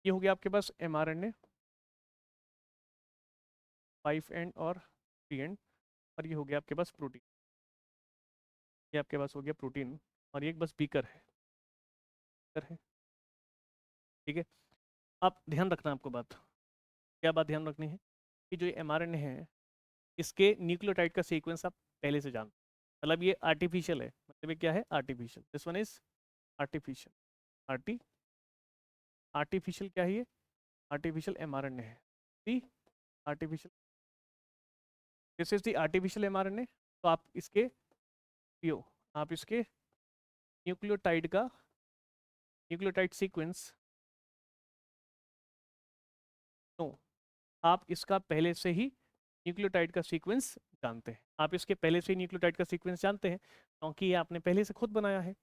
A: ये हो गया आपके पास एमआरएनए 5 एंड और 3 एंड, और ये हो गया आपके पास प्रोटीन। ये आपके पास हो गया प्रोटीन, और ये एक बस बीकर है, बीकर है। ठीक है। आप ध्यान रखना, आपको बात, क्या बात ध्यान रखनी है कि जो ये एमआरएनए है, इसके न्यूक्लियोटाइड का सीक्वेंस आप पहले से जानते हैं। मतलब ये आर्टिफिशियल है, मतलब ये क्या है? Artificial. This one is artificial. Arty artificial क्या है? ये आर्टिफिशियल एमआरएनए है। The artificial, this is the artificial mRNA. तो आप इसके पीओ, आप इसके न्यूक्लियोटाइड सीक्वेंस, तो आप इसका पहले से ही न्यूक्लियोटाइड का सीक्वेंस जानते हैं। आप इसके पहले से ही न्यूक्लियोटाइड का सीक्वेंस जानते हैं क्योंकि ये आपने पहले से खुद बनाया है।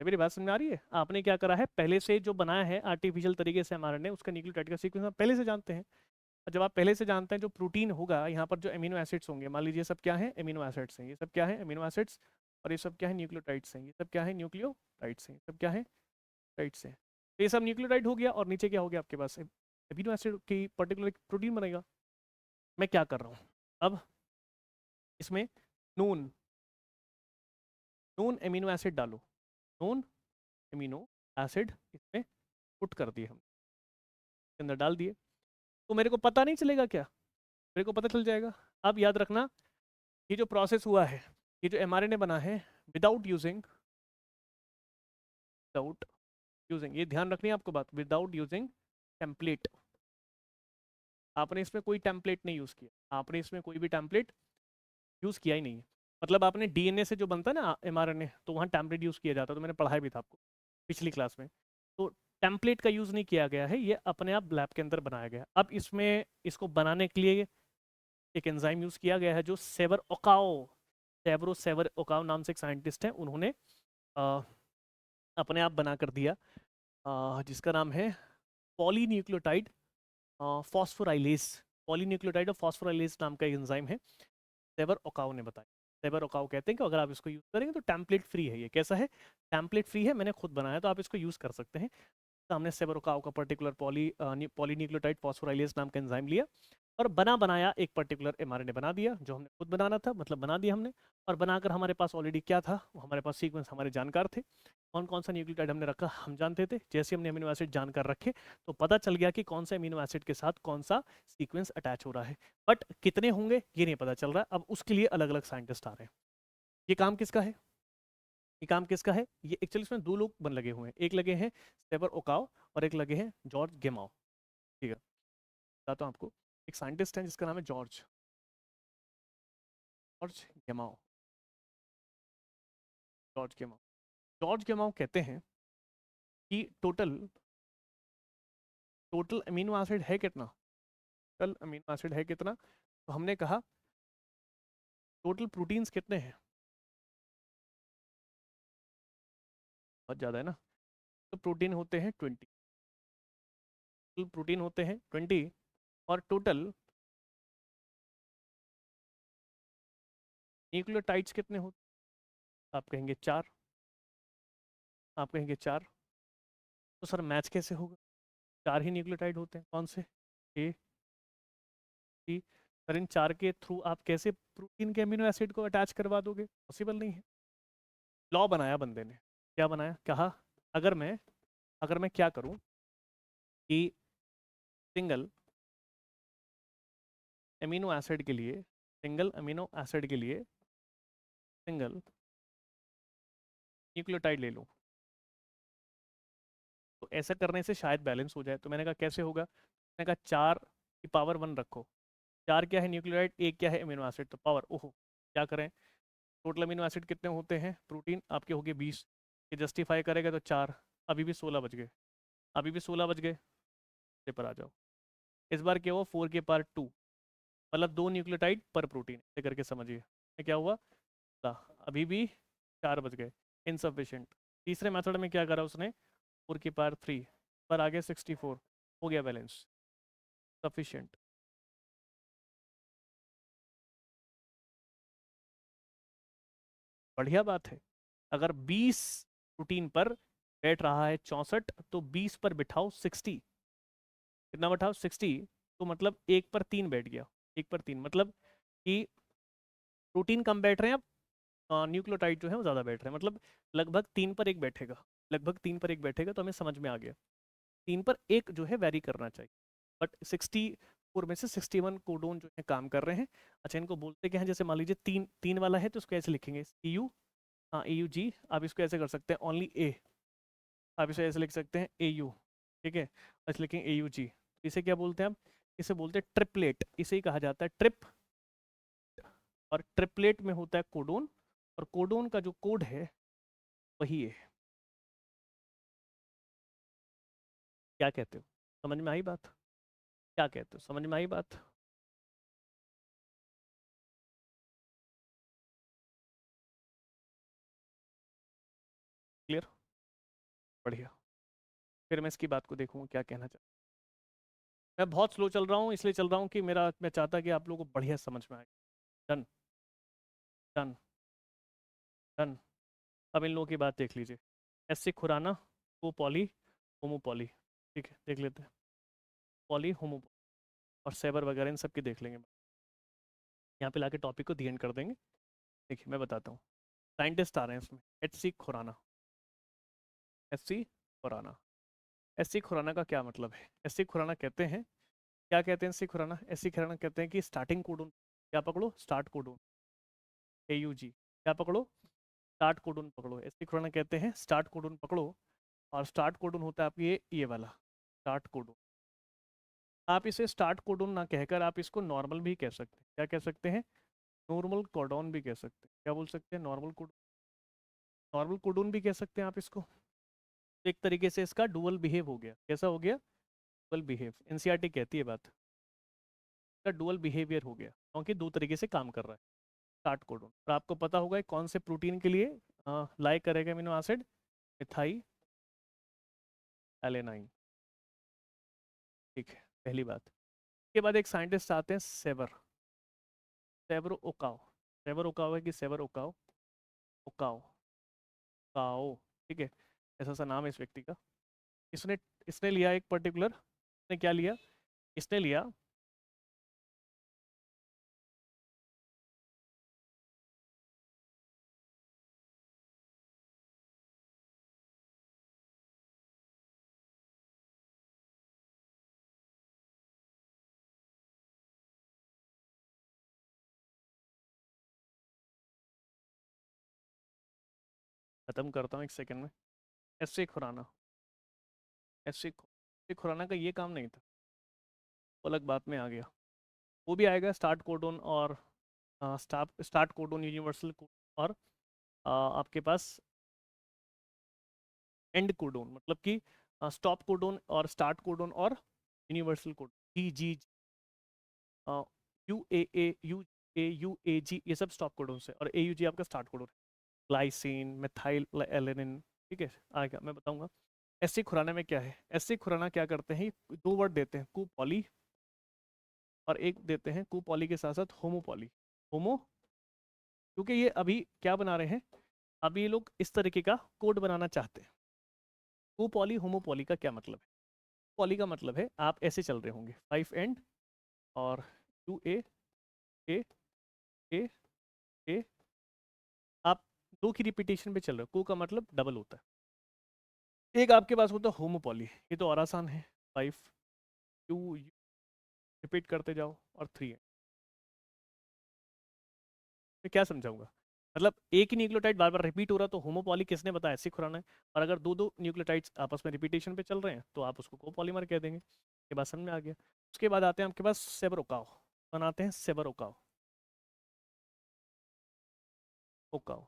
A: मेरी बात समझ में आ रही है? आपने क्या करा है, पहले से जो बनाया है आर्टिफिशियल तरीके से एमआरएनए, उसका न्यूक्लियोटाइड का सीक्वेंस आप पहले से जानते हैं। और जब आप पहले से जानते हैं, जो प्रोटीन होगा यहाँ पर, जो अमीनो एसिड्स होंगे, मान लीजिए सब क्या है? अमीनो एसिड्स हैं। ये सब क्या है? Amino acids. और ये सब क्या है? न्यूक्लियोटाइड्स हैं। ये सब क्या है? न्यूक्लियोटाइड्स हैं। ये सब क्या है? टाइड्स हैं। तो ये सब न्यूक्लियोटाइड हो गया, और नीचे क्या हो गया आपके पास? अमीनो एसिड की पर्टिकुलर प्रोटीन बनेगा। मैं क्या कर रहा हूँ अब, इसमें नून नून अमीनो एसिड डालो। नून अमीनो एसिड इसमें पुट कर दिए, हम इसके अंदर डाल दिए। तो मेरे को पता नहीं चलेगा क्या? मेरे को पता चल जाएगा। अब याद रखना, ये जो प्रोसेस हुआ है, ये जो एमआरएनए बना है, विदाउट यूजिंग विदाउट यूजिंग ये ध्यान रखनी है आपको बात, विदाउट यूजिंग टेम्पलेट। आपने इसमें कोई टेम्पलेट नहीं यूज़ किया, आपने इसमें कोई भी टेम्पलेट यूज़ किया ही नहीं है। मतलब आपने डीएनए से जो बनता है ना एमआरएनए, तो वहाँ टेम्पलेट यूज़ किया जाता है, तो मैंने पढ़ाया भी था आपको पिछली क्लास में। तो टेम्पलेट का यूज़ नहीं किया गया है, ये अपने आप लैब के अंदर बनाया गया। अब इसमें इसको बनाने के लिए एक एंजाइम यूज़ किया गया है, जो सेवर ओकाओ नाम से एक साइंटिस्ट हैं, उन्होंने अपने आप बना कर दिया, जिसका नाम है पॉलीन्यूक्लियोटाइड फॉस्फोराइलेज। पॉलीन्यूक्लियोटाइड और फॉस्फोराइलेज नाम का एक एंजाइम है, सेवर ओकाओ ने बताया। सेवर ओकाओ कहते हैं कि अगर आप इसको यूज़ करेंगे तो टेम्पलेट फ्री है। ये कैसा है? टेम्पलेट फ्री है, मैंने खुद बनाया, तो आप इसको यूज़ कर सकते हैं। तो हमने सेवर ओकाओ का पर्टिकुलर पॉलीन्यूक्लियोटाइड फॉस्फोराइलेज नाम का एंजाइम लिया, और बनाया एक पर्टिकुलर एमआरएनए बना दिया, जो हमने खुद बनाना था, मतलब बना दिया हमने। और बनाकर हमारे पास ऑलरेडी क्या था? हमारे पास सीक्वेंस हमारे जानकार थे। कौन कौन सा न्यूक्लियोटाइड हमने रखा हम जानते थे, जैसे हमने अमीनो एसिड जानकर रखे तो पता चल गया कि कौन सा अमीनो एसिड के साथ कौन सा सीक्वेंस अटैच हो रहा है। बट कितने होंगे ये नहीं पता चल रहा है, अब उसके लिए अलग अलग साइंटिस्ट आ रहे हैं। ये काम किसका है, ये काम किसका है, ये एक्चुअली इसमें दो लोग बन लगे हुए हैं, एक लगे हैं सेवर ओकाव और एक लगे हैं जॉर्ज गेमाओ। ठीक है, बताता हूँ आपको। एक साइंटिस्ट है जिसका नाम है George George Gamow. George Gamow, George गेमाओ कहते हैं कि टोटल टोटल अमीनो एसिड है कितना, टोटल अमीनो एसिड है कितना, तो हमने कहा टोटल प्रोटीन्स कितने हैं, बहुत ज़्यादा है ना, तो प्रोटीन होते हैं 20, टोटल प्रोटीन होते हैं 20 और टोटल न्यूक्लियोटाइड्स कितने होते हैं, आप कहेंगे 4, आप कहेंगे 4, तो सर मैच कैसे होगा, 4 ही न्यूक्लियोटाइड होते हैं, कौन से, ए सी, सर इन 4 के थ्रू आप कैसे प्रोटीन के अमीनो एसिड को अटैच करवा दोगे, पॉसिबल नहीं है। लॉ बनाया बंदे ने, क्या बनाया, कहा अगर मैं क्या करूं कि सिंगल अमीनो एसिड के लिए, सिंगल अमीनो एसिड के लिए सिंगल न्यूक्लियोटाइड ले लूं, तो ऐसा करने से शायद बैलेंस हो जाए। तो मैंने कहा कैसे होगा, मैंने कहा 4 की पावर 1 रखो, 4 क्या है न्यूक्लियोटाइड, एक क्या है अमीनो एसिड, तो पावर ओहो क्या करें, टोटल अमीनो एसिड कितने होते हैं, प्रोटीन आपके हो गए 20, ये जस्टिफाई करेगा तो 4, अभी भी 16 बज गए, अभी भी 16 बज गए, पर आ जाओ। इस बार क्या हुआ 4 के पावर 2, मतलब 2 न्यूक्लियोटाइड पर प्रोटीन, ऐसे करके समझिए क्या हुआ, अभी भी 4 बज गए, इनसफिशियंट। तीसरे मेथड में क्या करा उसने, 4 की पावर 3 पर आ गया 64, हो गया बैलेंस, सफिशियंट। बढ़िया बात है, अगर 20 प्रोटीन पर बैठ रहा है 64, तो 20 पर बिठाओ 60, कितना बिठाओ 60, तो मतलब 1 पर 3 बैठ गया, 1 पर 3 मतलब कि प्रोटीन कम बैठ रहे हैं, अब न्यूक्लियोटाइड जो है वो ज़्यादा बैठ रहे हैं, मतलब लगभग 3 पर 1 बैठेगा, लगभग 3 पर 1 बैठेगा, तो हमें समझ में आ गया 3 पर 1 जो है वेरी करना चाहिए। बट 64 में से 61 कोडोन जो है काम कर रहे हैं। अच्छा इनको बोलते क्या हैं, जैसे मान लीजिए 3 वाला है तो इसको ऐसे लिखेंगे EU, हाँ AUG, आप इसको ऐसे कर सकते हैं ओनली ए, आप इसे ऐसे लिख सकते हैं AU, ठीक है, ऐसे लिखेंगे AUG। इसे क्या बोलते हैं आप, इसे बोलते हैं ट्रिपलेट, इसे ही कहा जाता है ट्रिप, और ट्रिपलेट में होता है कोडोन, और कोडोन का जो कोड है वही है। क्या कहते हो, समझ में आई बात, क्या कहते हो, समझ में आई बात। क्लियर, बढ़िया। फिर मैं इसकी बात को देखूंगा क्या कहना चाहता हूँ। मैं बहुत स्लो चल रहा हूँ, इसलिए चल रहा हूँ कि मैं चाहता कि आप लोगों को बढ़िया समझ में आए। Done, done, done. अब इन लोगों की बात देख लीजिए, एस सी खुराना, वो पॉली होमोपॉली, ठीक है देख लेते हैं, पॉली होमो और सेबर वगैरह इन सब की देख लेंगे, यहाँ पे लाके टॉपिक को दी एंड कर देंगे। देखिए मैं बताता हूँ, साइंटिस्ट आ रहे हैं इसमें, HC Khurana, HC Khurana. HC Khurana का क्या मतलब है, HC खुराना कहते हैं, क्या कहते हैं, HC खुराना, HC खुराना कहते हैं कि स्टार्टिंग कोडोन, क्या पकड़ो, स्टार्ट कोडोन, AUG, क्या पकड़ो, स्टार्ट कोडोन पकड़ो, HC खुराना कहते हैं स्टार्ट कोडोन पकड़ो, और स्टार्ट कोडोन होता है आप ये वाला स्टार्ट कोडोन। आप इसे स्टार्ट कोडोन ना कहकर आप इसको नॉर्मल भी कह सकते हैं, क्या कह सकते हैं, नॉर्मल कोडोन भी कह सकते हैं, क्या बोल सकते हैं, नॉर्मल कोडोन, नॉर्मल कोडोन भी कह सकते हैं आप इसको। एक तरीके से इसका डुअल बिहेव हो गया, कैसा हो गया, डुअल बिहेव, एनसीईआरटी कहती है बात, इसका डुअल बिहेवियर हो गया, क्योंकि दो तरीके से काम कर रहा है स्टार्ट कोडोन। और आपको पता होगा कौन से प्रोटीन के लिए लाइक करेगा अमीनो एसिड, मिथाइल एलेनाइन, ठीक है पहली बात। उसके बाद एक साइंटिस्ट आते हैं सेवर, सेवरो ओकाओ, सेवर ओकाओ है कि सेवर ओकाओ, ओकाओ, काओ, ठीक है, ऐसा सा नाम है इस व्यक्ति का। इसने इसने लिया एक पर्टिकुलर, इसने क्या लिया, इसने लिया ख़त्म करता हूँ एक सेकंड में। एस ए खुराना, खुराना का ये काम नहीं था, वो अलग बात में आ गया। वो भी आएगा स्टार्ट कोडोन और स्टार्ट कोडोन यूनिवर्सल कोड और आपके पास एंड कोडोन, मतलब कि स्टॉप कोडोन और स्टार्ट कोडोन और universal code G G U A U A G, ये सब स्टॉप कोडोन से, और ए यू जी आपका स्टार्ट कोडोन है। ग्लाइसिन, मेथाइल एलेनिन, ठीक है आएगा, मैं बताऊंगा। एस खुराना में क्या है, एस खुराना क्या करते हैं, दो वर्ड देते हैं, कू पॉली और एक देते हैं कू पॉली के साथ साथ होमोपॉली। होमो, क्योंकि ये अभी क्या बना रहे हैं, अभी ये लोग इस तरीके का कोड बनाना चाहते हैं। कू पॉली होमोपॉली का क्या मतलब है, पॉली का मतलब है आप ऐसे चल रहे होंगे 5 एंड और यू ए ए ए ए, आप दो की रिपीटेशन पे चल रहे हो, को का मतलब डबल होता है। एक आपके पास होता है होमोपॉली, ये तो और आसान है, 5 यू रिपीट करते जाओ और 3 है। मैं क्या समझाऊंगा, मतलब एक ही न्यूक्लियोटाइड बार बार रिपीट हो रहा तो होमोपॉली किसने बताया, ऐसे खुराना है। और अगर दो दो न्यूक्लियोटाइड्स आपस में रिपीटेशन पे चल रहे हैं तो आप उसको कोपॉलीमर कह देंगे। ये बात समझ में आ गया। उसके बाद आते हैं आपके पास सेबर ओकाव, बनाते हैं सेबर ओकाव, ओकाव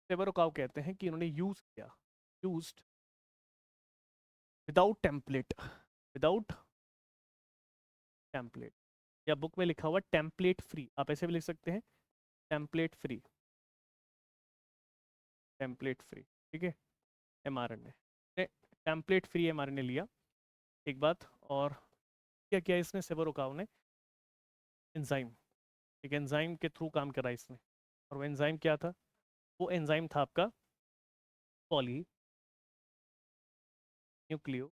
A: सेबर ओकाव कहते हैं कि इन्होंने यूज किया, used without template, without template, या बुक में लिखा हुआ टेम्पलेट फ्री, आप ऐसे भी लिख सकते हैं टेम्पलेट फ्री, टेम्पलेट फ्री, ठीक है। एमआरएनए, टेम्पलेट फ्री एमआरएनए लिया, एक बात। और क्या किया इसने, सेबर ओकाव ने एंजाइम, एक एंजाइम के थ्रू काम करा इसने, और वो एंजाइम क्या था, वो एंजाइम था आपका poly nucleo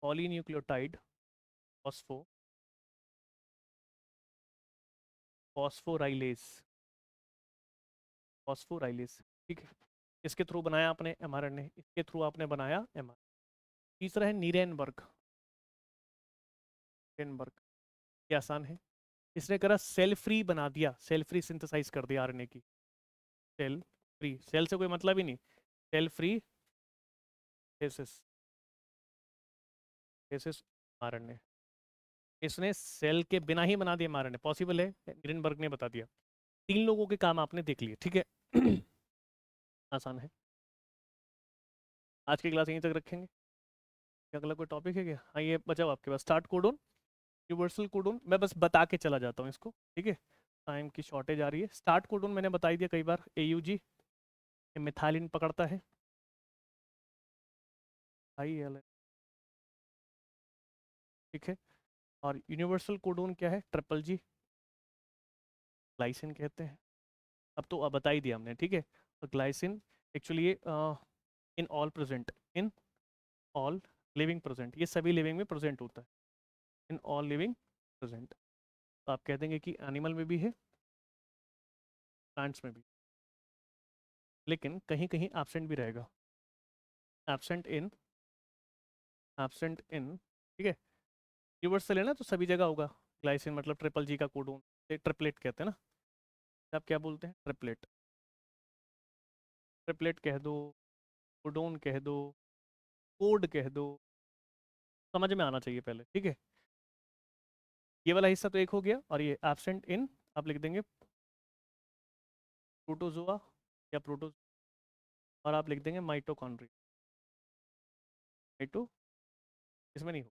A: polynucleotide phospho phosphorylase, phosphorylase, ठीक है। इसके थ्रू बनाया आपने एमआरएनए, इसके थ्रू आपने बनाया एमआरएनए। तीसरा है नीरेनबर्ग, नीरेनबर्ग, ये आसान है, इसने करा सेल फ्री बना दिया, सेल फ्री सिंथेसाइज कर दिया आरएनए की, सेल फ्री, सेल से कोई मतलब ही नहीं, cell free basis, basis RNA, इसने सेल के बिना ही बना दिया आरएनए, पॉसिबल है, नीरेनबर्ग ने बता दिया। तीन लोगों के काम आपने देख लिए, ठीक है। आसान है। आज की क्लास यहीं तक रखेंगे, क्या अगला कोई टॉपिक है क्या, हाँ ये बचाओ आपके पास स्टार्ट कोडोन यूनिवर्सल कोडोन, मैं बस बता के चला जाता हूँ इसको, ठीक है, टाइम की शॉर्टेज आ रही है। स्टार्ट कोडोन मैंने बता ही दिया कई बार, AUG मिथाइलिन पकड़ता है, IL, ठीक है। और यूनिवर्सल कोडोन क्या है, GGG, ग्लाइसिन कहते हैं। अब तो अब बता ही दिया हमने, ठीक है। और ग्लाइसिन एक्चुअली ये in all present, in all living present, ये सभी लिविंग में प्रेजेंट होता है, इन ऑल लिविंग प्रेजेंट। तो आप कह देंगे कि एनिमल में भी है, प्लांट्स में भी, लेकिन कहीं कहीं एब्सेंट भी रहेगा, एब्सेंट इन, एब्सेंट इन, ठीक है। यूनिवर्सल है ना तो सभी जगह होगा, ग्लाइसिन मतलब GGG का कोडोन, ट्रिपलेट कहते हैं ना, आप क्या बोलते हैं, ट्रिपलेट, ट्रिपलेट कह दो, कोडोन कह दो, कोड कह दो, समझ में आना चाहिए पहले, ठीक है। ये वाला हिस्सा तो एक हो गया, और ये एब्सेंट इन आप लिख देंगे प्रोटोजोआ या प्रोटो, और आप लिख देंगे माइटोकॉन्ड्रिया, माइटो इसमें नहीं हो।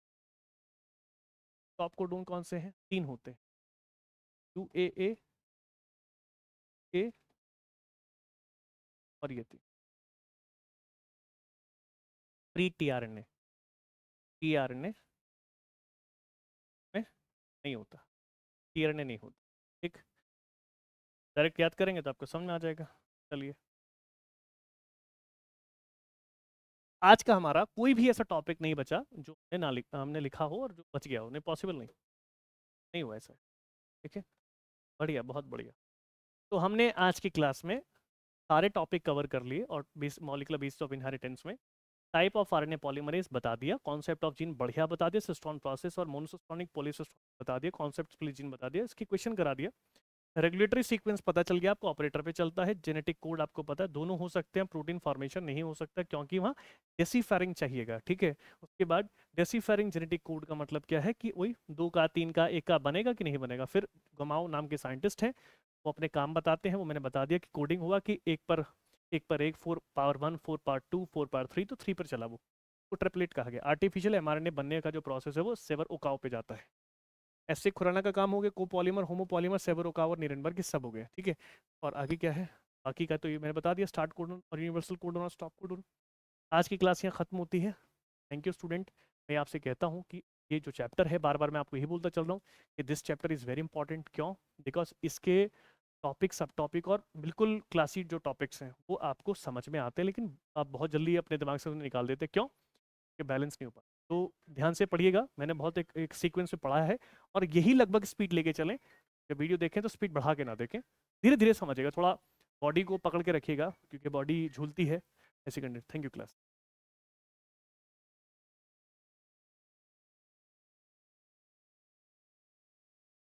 A: टॉप कोडोन कौन से हैं, 3 होते हैं, UAA ए और ये 3, प्री tRNA, tRNA में नहीं होता, tRNA नहीं होता, ठीक। डायरेक्ट याद करेंगे तो आपको समझ में आ जाएगा। चलिए, आज का हमारा कोई भी ऐसा टॉपिक नहीं बचा जो हमने लिखा हो और जो बच गया हो, नहीं पॉसिबल, नहीं नहीं हुआ ऐसा, ठीक है। बढ़िया, बहुत बढ़िया। तो हमने आज की क्लास में सारे टॉपिक कवर कर लिए, और मॉलिक्यूलर बेसिस ऑफ इनहेरिटेंस में टाइप ऑफ आरएनए पॉलीमरेज बता दिया, कॉन्सेप्ट ऑफ जीन बढ़िया बता दिया, सिस्टोन प्रोसेस और मोनोसिस्टोनिक पॉलीसिस्टोन बता दिया, कॉन्सेप्ट जीन बता दिया, इसकी क्वेश्चन करा दिया। रेगुलेटरी सीक्वेंस पता चल गया आपको, ऑपरेटर पे चलता है। जेनेटिक कोड आपको पता है, दोनों हो सकते हैं, प्रोटीन फॉर्मेशन नहीं हो सकता क्योंकि वहाँ डेसिफेरिंग चाहिएगा, ठीक है। उसके बाद डेसिफेरिंग जेनेटिक कोड का मतलब क्या है कि वही 2 का 3 का 1 का बनेगा कि नहीं बनेगा। फिर गमाओ नाम के साइंटिस्ट हैं, वो अपने काम बताते हैं, वो मैंने बता दिया कि कोडिंग हुआ कि 1 4 पावर 1 4 पावर 2 4 पावर 3, तो 3 पर चला वो ट्रिपलेट कहा गया। आर्टिफिशियल एमआरएनए बनने का जो प्रोसेस है वो सेवर ओकाओ पे जाता है। ऐसे खुराना का काम हो गया, कोपॉलीमर होमोपॉलीमर सेवर ओकाओ निरेनबर्ग, सब हो गए, ठीक है। और आगे क्या है, बाकी का तो ये मैंने बता दिया, स्टार्ट कोडन और यूनिवर्सल कोडन और स्टॉप कोडन। आज की क्लास यहाँ खत्म होती है। Thank you student. मैं आपसे कहता हूँ कि ये जो चैप्टर है, बार बार मैं आपको यही बोलता चल रहा हूँ कि this chapter is very important. क्यों? बिकॉज इसके टॉपिक, सब टॉपिक और बिल्कुल क्लासिक जो टॉपिक्स हैं वो आपको समझ में आते हैं, लेकिन आप बहुत जल्दी अपने दिमाग से उन्हें निकाल देते हैं। क्यों? कि बैलेंस नहीं हो पाता। तो ध्यान से पढ़िएगा, मैंने बहुत एक सीक्वेंस में पढ़ा है, और यही लगभग स्पीड लेके चलें। जब वीडियो देखें तो स्पीड बढ़ा के ना देखें, धीरे धीरे समझिएगा, थोड़ा बॉडी को पकड़ के रखिएगा क्योंकि बॉडी झूलती है ऐसी कंडीशन। Thank you class.